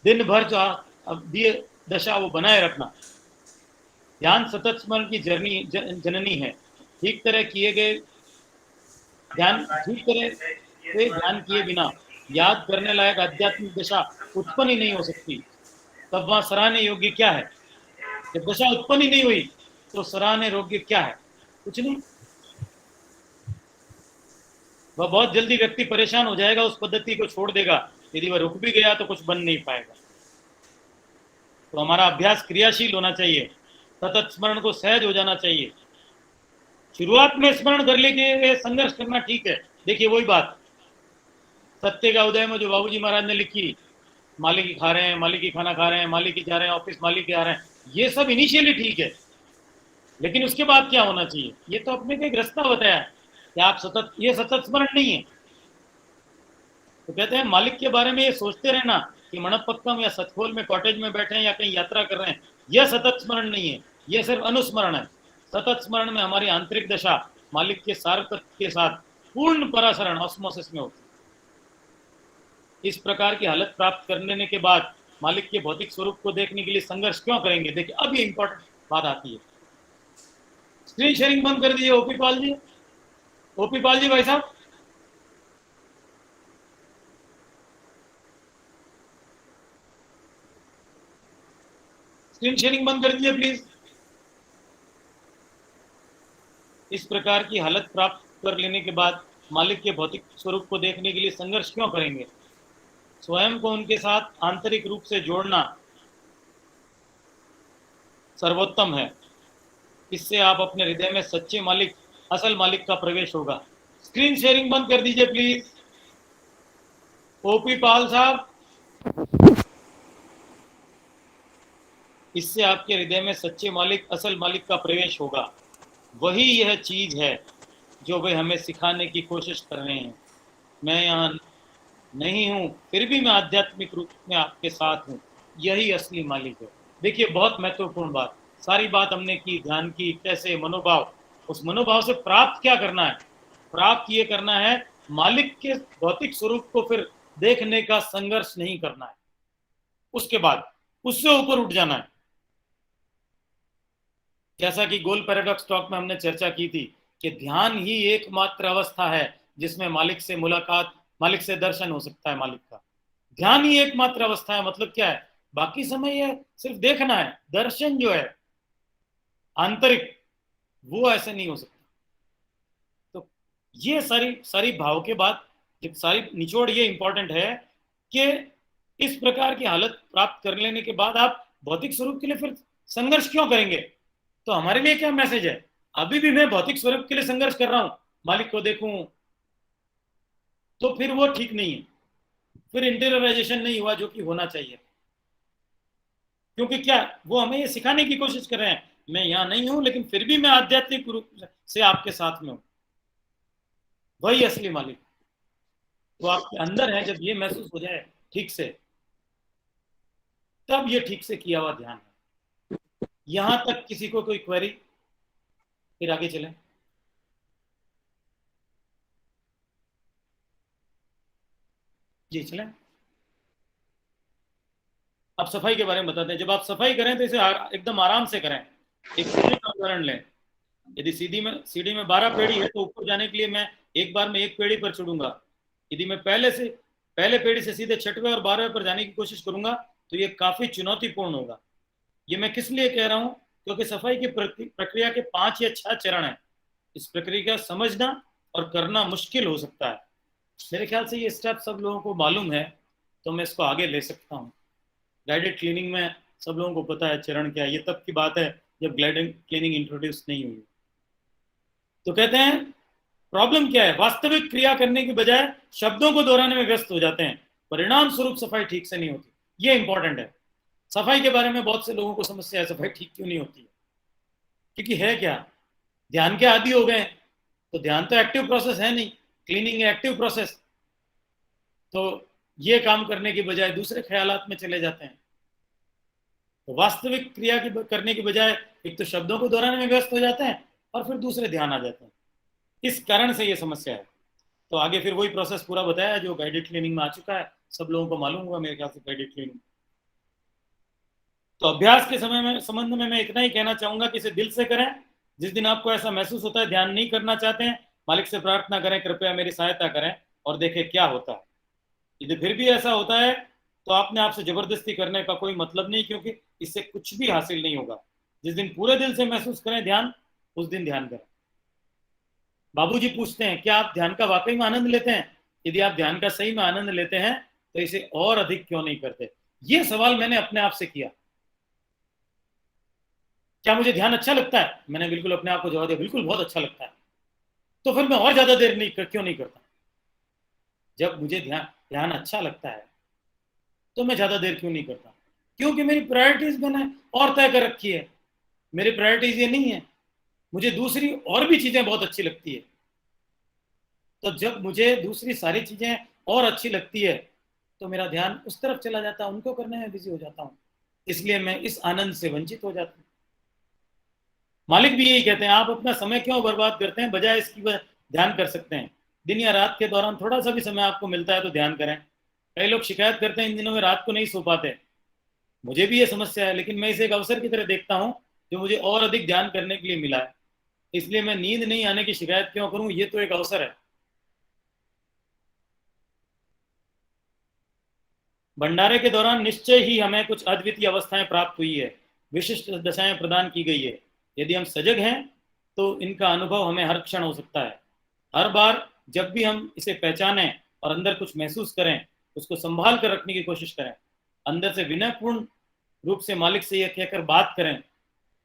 दिन भर जो दिए दशा वो बनाए रखना। ध्यान सतत स्मरण की जननी है। ठीक तरह किए गए ध्यान, ठीक तरह से ध्यान किए बिना याद करने लायक आध्यात्मिक दशा उत्पन्न ही नहीं हो सकती। तब वहां सराहने योग्य क्या है? जब दशा उत्पन्न ही नहीं हुई तो सराहने योग्य क्या है? कुछ नहीं। वह बहुत जल्दी व्यक्ति परेशान हो जाएगा, उस पद्धति को छोड़ देगा। यदि वह रुक भी गया तो कुछ बन नहीं पाएगा। तो हमारा अभ्यास क्रियाशील होना चाहिए, सतत स्मरण को सहज हो जाना चाहिए। शुरुआत में स्मरण कर लेके संघर्ष करना ठीक है। देखिए वही बात सत्य का उदय में जो बाबूजी महाराज ने लिखी, मालिक ही खा रहे हैं, मालिक ही खाना खा रहे हैं, मालिक ही जा रहे हैं ऑफिस, मालिक ही आ रहे हैं, ये सब इनिशियली ठीक है, लेकिन उसके बाद क्या होना चाहिए? ये तो अपने को एक रास्ता बताया है कि आप सतत, ये सतत स्मरण नहीं है। तो कहते हैं मालिक के बारे में ये सोचते रहना कि मणप्पक्कम या सतखोल में कॉटेज में बैठे हैं या कहीं यात्रा कर रहे हैं, यह सतत स्मरण नहीं है, यह सिर्फ अनुस्मरण है। सतत स्मरण में हमारी आंतरिक दशा मालिक के सारतत्व के साथ पूर्ण परासरण ऑस्मोसिस में होती है। इस प्रकार की हालत प्राप्त करने के बाद मालिक के भौतिक स्वरूप को देखने के लिए संघर्ष क्यों करेंगे? देखिए अब ये इंपॉर्टेंट बात आती है। स्क्रीन शेयरिंग बंद कर दीजिए ओपी पाल जी, ओपी पाल जी भाई साहब। स्क्रीन शेयरिंग बंद कर दीजिए प्लीज। इस प्रकार की हालत प्राप्त कर लेने के बाद मालिक के भौतिक स्वरूप को देखने के लिए संघर्ष क्यों करेंगे? स्वयं को उनके साथ आंतरिक रूप से जोड़ना सर्वोत्तम है। इससे आप अपने हृदय में सच्चे मालिक, असल मालिक का प्रवेश होगा। स्क्रीन शेयरिंग बंद कर दीजिए प्लीज। ओपी पाल साहब, इससे आपके हृदय में सच्चे मालिक, असल मालिक का प्रवेश होगा। वही यह चीज है जो वे हमें सिखाने की कोशिश कर रहे हैं। मैं यहाँ नहीं हूँ, फिर भी मैं आध्यात्मिक रूप में आपके साथ हूँ। यही असली मालिक है। देखिए, बहुत महत्वपूर्ण बात, सारी बात हमने की, ध्यान की, कैसे मनोभाव, उस मनोभाव से प्राप्त क्या करना है? प्राप्त ये करना है मालिक के भौतिक स्वरूप को फिर देखने का संघर्ष नहीं करना है। उसके बाद उससे ऊपर उठ जाना है। जैसा कि गोल पैराडॉक्स टॉक में हमने चर्चा की थी कि ध्यान ही एकमात्र अवस्था है जिसमें मालिक से मुलाकात, मालिक से दर्शन हो सकता है। मालिक का ध्यान ही एकमात्र अवस्था है। मतलब क्या है? बाकी समय यह सिर्फ देखना है। दर्शन जो है आंतरिक, वो ऐसे नहीं हो सकता। तो ये सारी भाव के बाद सारी निचोड़ ये इंपॉर्टेंट है कि इस प्रकार की हालत प्राप्त कर लेने के बाद आप भौतिक स्वरूप के लिए फिर संघर्ष क्यों करेंगे? तो हमारे लिए क्या मैसेज है? अभी भी मैं भौतिक स्वरूप के लिए संघर्ष कर रहा हूं, मालिक को देखूं, तो फिर वो ठीक नहीं है। फिर इंटीरियराइजेशन नहीं हुआ जो कि होना चाहिए। क्योंकि क्या, वो हमें ये सिखाने की कोशिश कर रहे हैं, मैं यहां नहीं हूं लेकिन फिर भी मैं आध्यात्मिक रूप से आपके साथ में हूं। वही असली मालिक वो आपके अंदर है। जब ये महसूस हो जाए ठीक से, तब ये ठीक से किया हुआ ध्यान है। यहां तक किसी को कोई क्वेरी? फिर आगे चले। जी चलें। अब सफाई के बारे में बताते हैं। जब आप सफाई करें तो इसे एकदम आराम से करें। एक सीढ़ी का उदाहरण लें। यदि सीढ़ी में 12 पेड़ी है तो ऊपर जाने के लिए मैं एक बार में एक पेड़ी पर चढ़ूंगा। यदि मैं पहले पेड़ी से सीधे 6वें और 12वें पर जाने की कोशिश करूंगा तो ये काफी चुनौतीपूर्ण होगा। ये मैं किस लिए कह रहा हूं? क्योंकि सफाई की प्रक्रिया के 5 या 6 चरण है। इस प्रक्रिया का समझना और करना मुश्किल हो सकता है। मेरे ख्याल से ये स्टेप सब लोगों को मालूम है, तो मैं इसको आगे ले सकता हूँ। गाइडेड क्लीनिंग में सब लोगों को पता है चरण क्या है। ये तब की बात है जब गाइडेड क्लीनिंग इंट्रोड्यूस नहीं हुई। तो कहते हैं प्रॉब्लम क्या है? वास्तविक क्रिया करने की बजाय शब्दों को दोहराने में व्यस्त हो जाते हैं। परिणाम स्वरूप सफाई ठीक से नहीं होती। ये इंपॉर्टेंट है। सफाई के बारे में बहुत से लोगों को समस्या है, सफाई ठीक क्यों नहीं होती है? क्योंकि है क्या, ध्यान के आदी हो गए। तो ध्यान तो एक्टिव प्रोसेस है नहीं, क्लीनिंग है एक्टिव प्रोसेस। तो ये काम करने की बजाय दूसरे ख्यालात में चले जाते हैं। तो वास्तविक क्रिया करने की बजाय एक तो शब्दों को दोहराने में व्यस्त हो जाते हैं और फिर दूसरे ध्यान आ जाते हैं। इस कारण से ये समस्या है। तो आगे फिर वही प्रोसेस पूरा बताया जो गाइडेड क्लीनिंग में आ चुका है। सब लोगों को मालूम होगा मेरे ख्याल से गाइडेड क्लीनिंग। तो अभ्यास के संबंध में मैं इतना ही कहना चाहूंगा कि इसे दिल से करें। जिस दिन आपको ऐसा महसूस होता है ध्यान नहीं करना चाहते हैं, मालिक से प्रार्थना करें कृपया मेरी सहायता करें और देखें क्या होता है। यदि फिर भी ऐसा होता है तो आपने आपसे जबरदस्ती करने का कोई मतलब नहीं, क्योंकि इससे कुछ भी हासिल नहीं होगा। जिस दिन पूरे दिल से महसूस करें ध्यान, उस दिन ध्यान करें। बाबूजी पूछते हैं क्या आप ध्यान का वाकई में आनंद लेते हैं? यदि आप ध्यान का सही में आनंद लेते हैं तो इसे और अधिक क्यों नहीं करते? ये सवाल मैंने अपने आप से किया। क्या मुझे ध्यान अच्छा लगता है? मैंने बिल्कुल अपने आप को जवाब दिया, बिल्कुल बहुत अच्छा लगता है। तो फिर मैं और ज्यादा देर क्यों नहीं करता? जब मुझे ध्यान अच्छा लगता है तो मैं ज्यादा देर क्यों नहीं करता? क्योंकि मेरी प्रायोरिटीज मैंने और तय कर रखी है। मेरी प्रायोरिटीज ये नहीं है, मुझे दूसरी और भी चीजें बहुत अच्छी लगती है। तो जब मुझे दूसरी सारी चीजें और अच्छी लगती है तो मेरा ध्यान उस तरफ चला जाता है, उनको करने में बिजी हो जाता हूँ। इसलिए मैं इस आनंद से वंचित हो जाता हूँ। मालिक भी यही कहते हैं, आप अपना समय क्यों बर्बाद करते हैं, बजाय इसकी ध्यान कर सकते हैं। दिन या रात के दौरान थोड़ा सा भी समय आपको मिलता है तो ध्यान करें। कई लोग शिकायत करते हैं इन दिनों में रात को नहीं सो पाते। मुझे भी ये समस्या है, लेकिन मैं इसे एक अवसर की तरह देखता हूँ जो मुझे और अधिक ध्यान करने के लिए मिला है। इसलिए मैं नींद नहीं आने की शिकायत क्यों करूं? ये तो एक अवसर है। भंडारे के दौरान निश्चय ही हमें कुछ अद्वितीय अवस्थाएं प्राप्त हुई है। विशिष्ट दशाएं प्रदान की गई है। यदि हम सजग हैं तो इनका अनुभव हमें हर क्षण हो सकता है। हर बार जब भी हम इसे पहचानें और अंदर कुछ महसूस करें, उसको संभाल कर रखने की कोशिश करें, अंदर से विनयपूर्ण रूप से मालिक से यह कहकर बात करें,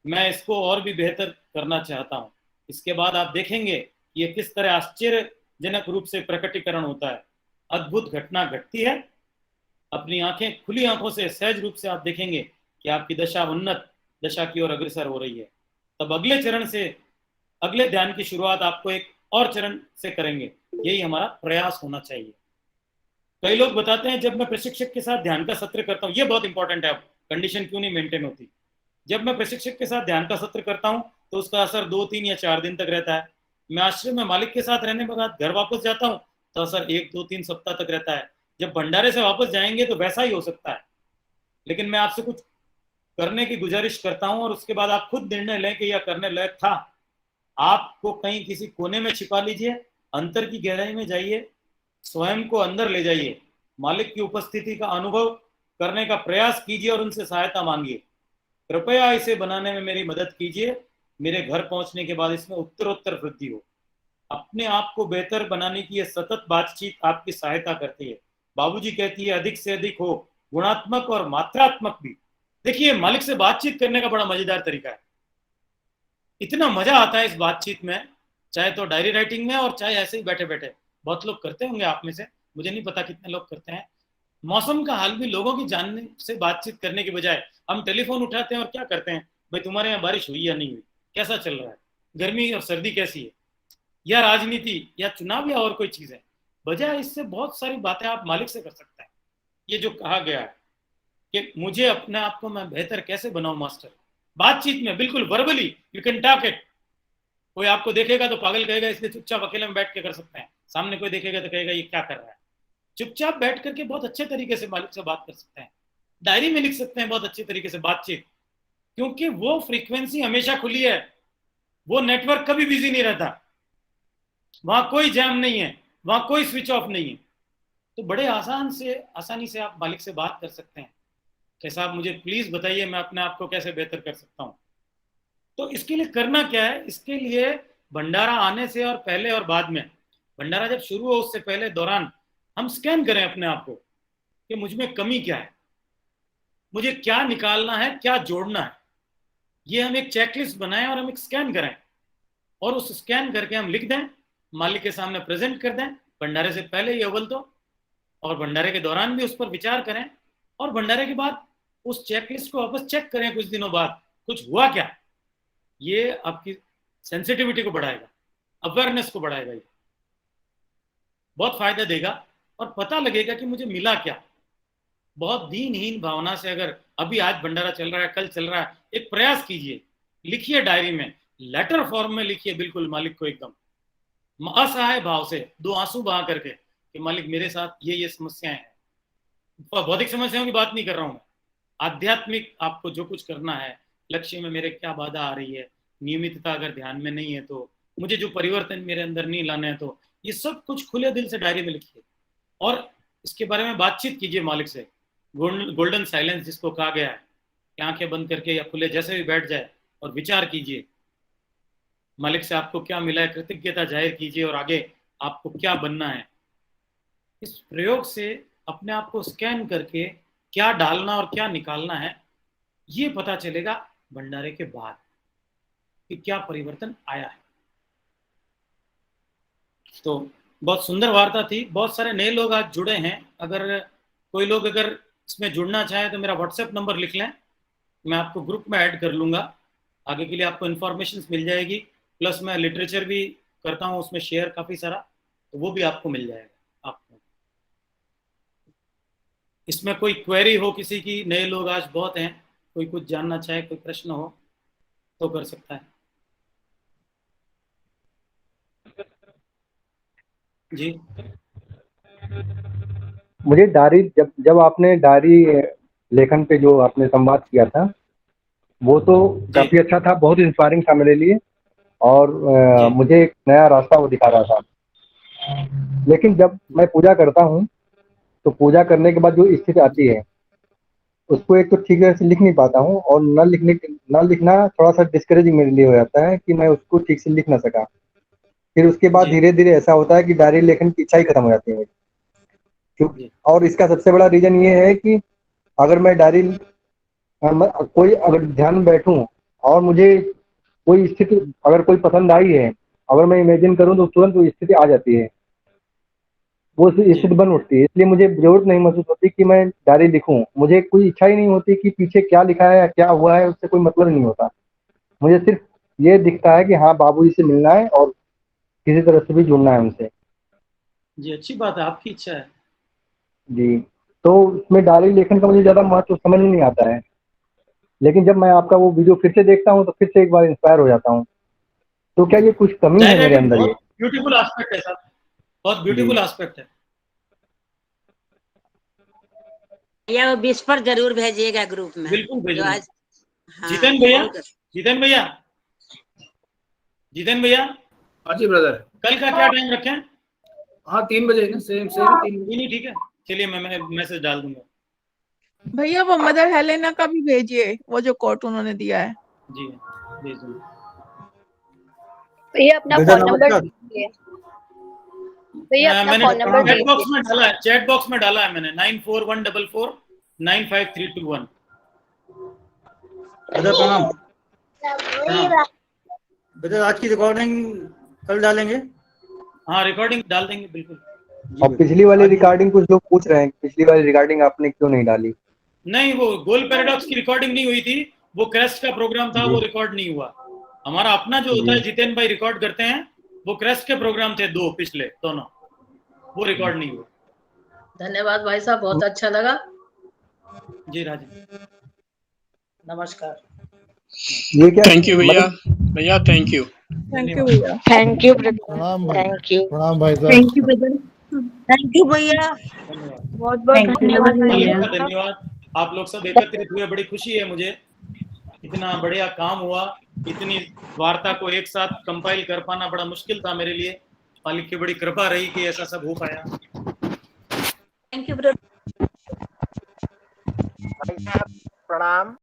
मैं इसको और भी बेहतर करना चाहता हूँ। इसके बाद आप देखेंगे कि ये किस तरह आश्चर्यजनक रूप से प्रकटीकरण होता है। अद्भुत घटना घटती है। अपनी आंखें खुली आंखों से सहज रूप से आप देखेंगे कि आपकी दशा उन्नत दशा की ओर अग्रसर हो रही है। तब अगले चरण से, अगले ध्यान की शुरुआत आपको एक और चरण से करेंगे। यही हमारा प्रयास होना चाहिए। कई लोग बताते हैं जब मैं प्रशिक्षक के साथ ध्यान का सत्र करता हूँ, ये बहुत इंपॉर्टेंट है, अब कंडीशन क्यों नहीं मेंटेन होती। जब मैं प्रशिक्षक के साथ ध्यान का सत्र करता हूँ तो उसका असर 2, 3 या 4 दिन तक रहता है। मैं आश्रम में मालिक के साथ रहने के बाद घर वापस जाता हूँ तो असर 1, 2, 3 सप्ताह तक रहता है। जब भंडारे से वापस जाएंगे तो वैसा ही हो सकता है। लेकिन मैं आपसे कुछ करने की गुजारिश करता हूं और उसके बाद आप खुद निर्णय लें कि यह करने लायक था। आपको कहीं किसी कोने में छिपा लीजिए, अंतर की गहराई में जाइए, स्वयं को अंदर ले जाइए, मालिक की उपस्थिति का अनुभव करने का प्रयास कीजिए और उनसे सहायता मांगिए। कृपया इसे बनाने में मेरी मदद कीजिए। मेरे घर पहुंचने के बाद इसमें उत्तरोत्तर वृद्धि हो। अपने आप को बेहतर बनाने की यह सतत बातचीत आपकी सहायता करती है। बाबूजी कहती है अधिक से अधिक हो, गुणात्मक और मात्रात्मक भी। देखिए, मालिक से बातचीत करने का बड़ा मजेदार तरीका है। इतना मजा आता है इस बातचीत में, चाहे तो डायरी राइटिंग में और चाहे ऐसे ही बैठे बैठे। बहुत लोग करते होंगे आप में से, मुझे नहीं पता कितने लोग करते हैं। मौसम का हाल भी लोगों की जानने से बातचीत करने के बजाय हम टेलीफोन उठाते हैं और क्या करते हैं, भाई तुम्हारे यहाँ बारिश हुई या नहीं हुई, कैसा चल रहा है, गर्मी और सर्दी कैसी है, या राजनीति या चुनाव या और कोई चीज है। बजाय इससे बहुत सारी बातें आप मालिक से कर सकते हैं। ये जो कहा गया है कि मुझे अपने आप को मैं बेहतर कैसे बनाऊं मास्टर, बातचीत में बिल्कुल verbally you can talk it. कोई आपको देखेगा तो पागल कहेगा, इसलिए चुपचाप अकेले में बैठ के कर सकते हैं। सामने कोई देखेगा तो कहेगा ये क्या कर रहा है। चुपचाप बैठ करके बहुत अच्छे तरीके से मालिक से बात कर सकते हैं। डायरी में लिख सकते हैं बहुत अच्छे तरीके से बातचीत, क्योंकि वो फ्रीक्वेंसी हमेशा खुली है, वो नेटवर्क कभी बिजी नहीं रहता, वहां कोई जैम नहीं है, वहां कोई स्विच ऑफ नहीं है। तो बड़े आसानी से आप मालिक से बात कर सकते हैं कि साहब मुझे प्लीज बताइए मैं अपने आप को कैसे बेहतर कर सकता हूं। तो इसके लिए करना क्या है, इसके लिए भंडारा आने से और पहले और बाद में, भंडारा जब शुरू हो उससे पहले दौरान हम स्कैन करें अपने आप को कि मुझ में कमी क्या है, मुझे क्या निकालना है, क्या जोड़ना है। ये हम एक चेकलिस्ट बनाएं और हम एक स्कैन करें और उस स्कैन करके हम लिख दें, मालिक के सामने प्रेजेंट कर दें, भंडारे से पहले ही अव्वल तो, और भंडारे के दौरान भी उस पर विचार करें, और भंडारे के बाद उस चेकलिस्ट को वापस चेक करें कुछ दिनों बाद, कुछ हुआ क्या। ये आपकी सेंसिटिविटी को बढ़ाएगा, अवेयरनेस को बढ़ाएगा, ये बहुत फायदा देगा और पता लगेगा कि मुझे मिला क्या। बहुत दीनहीन भावना से अगर अभी आज भंडारा चल रहा है, कल चल रहा है, एक प्रयास कीजिए, लिखिए डायरी में, लेटर फॉर्म में लिखिए, बिल्कुल मालिक को एकदम असहाय भाव से 2 आंसू बहा करके कि मालिक मेरे साथ ये समस्याएं हैं। भौतिक समस्याओं की बात नहीं कर रहा हूं मैं, आध्यात्मिक आपको जो कुछ करना है, लक्ष्य में मेरे क्या बाधा आ रही है, नियमितता अगर ध्यान में नहीं है तो, मुझे जो परिवर्तन मेरे अंदर नहीं लाना है तो, ये सब कुछ खुले दिल से डायरी में लिखिए और इसके बारे में बातचीत कीजिए मालिक से। गोल्डन साइलेंस जिसको कहा गया है कि आंखें बंद करके या खुले जैसे भी बैठ जाए और विचार कीजिए मालिक से आपको क्या मिला है, कृतज्ञता जाहिर कीजिए और आगे आपको क्या बनना है। इस प्रयोग से अपने आप को स्कैन करके क्या डालना और क्या निकालना है ये पता चलेगा भंडारे के बाद कि क्या परिवर्तन आया है। तो बहुत सुंदर वार्ता थी, बहुत सारे नए लोग आज जुड़े हैं। अगर कोई लोग अगर इसमें जुड़ना चाहे तो मेरा व्हाट्सएप नंबर लिख लें, मैं आपको ग्रुप में ऐड कर लूँगा। आगे के लिए आपको इन्फॉर्मेशन मिल जाएगी, प्लस मैं लिटरेचर भी करता हूँ उसमें शेयर काफ़ी सारा, तो वो भी आपको मिल जाएगा। आपको इसमें कोई क्वेरी हो किसी की, नए लोग आज बहुत हैं, कोई कुछ जानना चाहे, कोई प्रश्न हो तो कर सकता है। जी, मुझे डायरी, जब आपने डायरी लेखन पे जो आपने संवाद किया था वो तो काफी अच्छा था, बहुत इंस्पायरिंग था मेरे लिए और मुझे एक नया रास्ता वो दिखा रहा था। लेकिन जब मैं पूजा करता हूँ तो पूजा करने के बाद जो स्थिति आती है उसको एक तो ठीक से लिख नहीं पाता हूँ, और न लिखना थोड़ा सा डिस्करेजिंग मेरे लिए हो जाता है कि मैं उसको ठीक से लिख ना सका। फिर उसके बाद जी। धीरे धीरे ऐसा होता है कि डायरी लेखन की इच्छा ही खत्म हो जाती है मेरी। जी। और इसका सबसे बड़ा रीजन ये है कि अगर मैं डायरी कोई अगर ध्यान में बैठूं और मुझे कोई स्थिति अगर कोई पसंद आई है, अगर मैं इमेजिन करूं तो तुरंत वो स्थिति आ जाती है, वो स्थिति बन उठती है। इसलिए मुझे जरूरत नहीं महसूस होती कि मैं डायरी लिखूं। मुझे कोई इच्छा ही नहीं होती कि पीछे क्या लिखा है या क्या हुआ है, उससे कोई मतलब नहीं होता। मुझे सिर्फ ये दिखता है कि हाँ बाबूजी से मिलना है और किसी तरह से भी जुड़ना है उनसे। जी, अच्छी बात है, आपकी इच्छा है। जी, तो उसमें डायरी लेखन का मुझे ज़्यादा महत्व समझ में नहीं आता है, लेकिन जब मैं आपका वो वीडियो फिर से देखता हूँ तो फिर से एक बार इंस्पायर हो जाता हूँ। तो क्या ये कुछ कमी है मेरे अंदर? ये बहुत ब्यूटीफुल एस्पेक्ट है सर, बहुत ब्यूटीफुल एस्पेक्ट है। भैया वो 20 पर जरूर भेजिएगा ग्रुप में। बिल्कुल जो भेजूंगा। आज हाँ, जितेन भैया, जरूर। जितेन भैया, जितेन भैया, हाँ जी ब्रदर। कल का क्या टाइम रखें? हाँ 3 बजे ना, सेम 3 नहीं ठीक है, चलिए मैं मैसेज डाल दूंगा। भैया वो मदर हेलेना का भी भेजिए, वो जो कोट उन्होंने दिया है। जी भेज दूंगा। भैया अपना फोन नंबर दीजिए। भैया अपना मैंने फोन नंबर चैट बॉक्स दीजिए। में डाला है, चैट बॉक्स में डाला है मैंने 9414495321। प्रणाम। बेटा आज की रिकॉर्डिंग कल डालेंगे? हाँ रिकॉर्डिंग डाल देंगे बिल्कुल। और पिछली वाली रिकॉर्डिंग कुछ लोग पूछ रहे हैं, पिछली वाली रिकॉर्डिंग आपने क्यों नहीं डाली? नहीं, वो गोल पैराडॉक्स की रिकॉर्डिंग नहीं हुई थी, वो क्रेस्ट का प्रोग्राम था, वो रिकॉर्ड नहीं हुआ। हमारा अपना जो होता है, जितेन भाई रिकॉर्ड करते हैं, वो क्रेस्ट के प्रोग्राम थे 2 पिछले दोनों, वो रिकॉर्ड नहीं हुआ। धन्यवाद भाई साहब, बहुत अच्छा लगा। जी राजन, नमस्कार। ये क्या? थैंक यू भैया, भैया थैंक यू। थैंक यू भैया। थैंक यू प्रणाम भाई। थैंक यू प्रणाम भाई साहब। Thank you brother. Thank you भैया, बहुत बहुत धन्यवाद भैया। धन्यवाद। आप लोग सब एकत्रित हुए, बड़ी खुशी है मुझे। इतना बढ़िया काम हुआ, इतनी वार्ता को एक साथ कंपाइल कर पाना बड़ा मुश्किल था मेरे लिए। मालिक की बड़ी कृपा रही कि ऐसा सब हो पाया। Thank you brother. प्रणाम।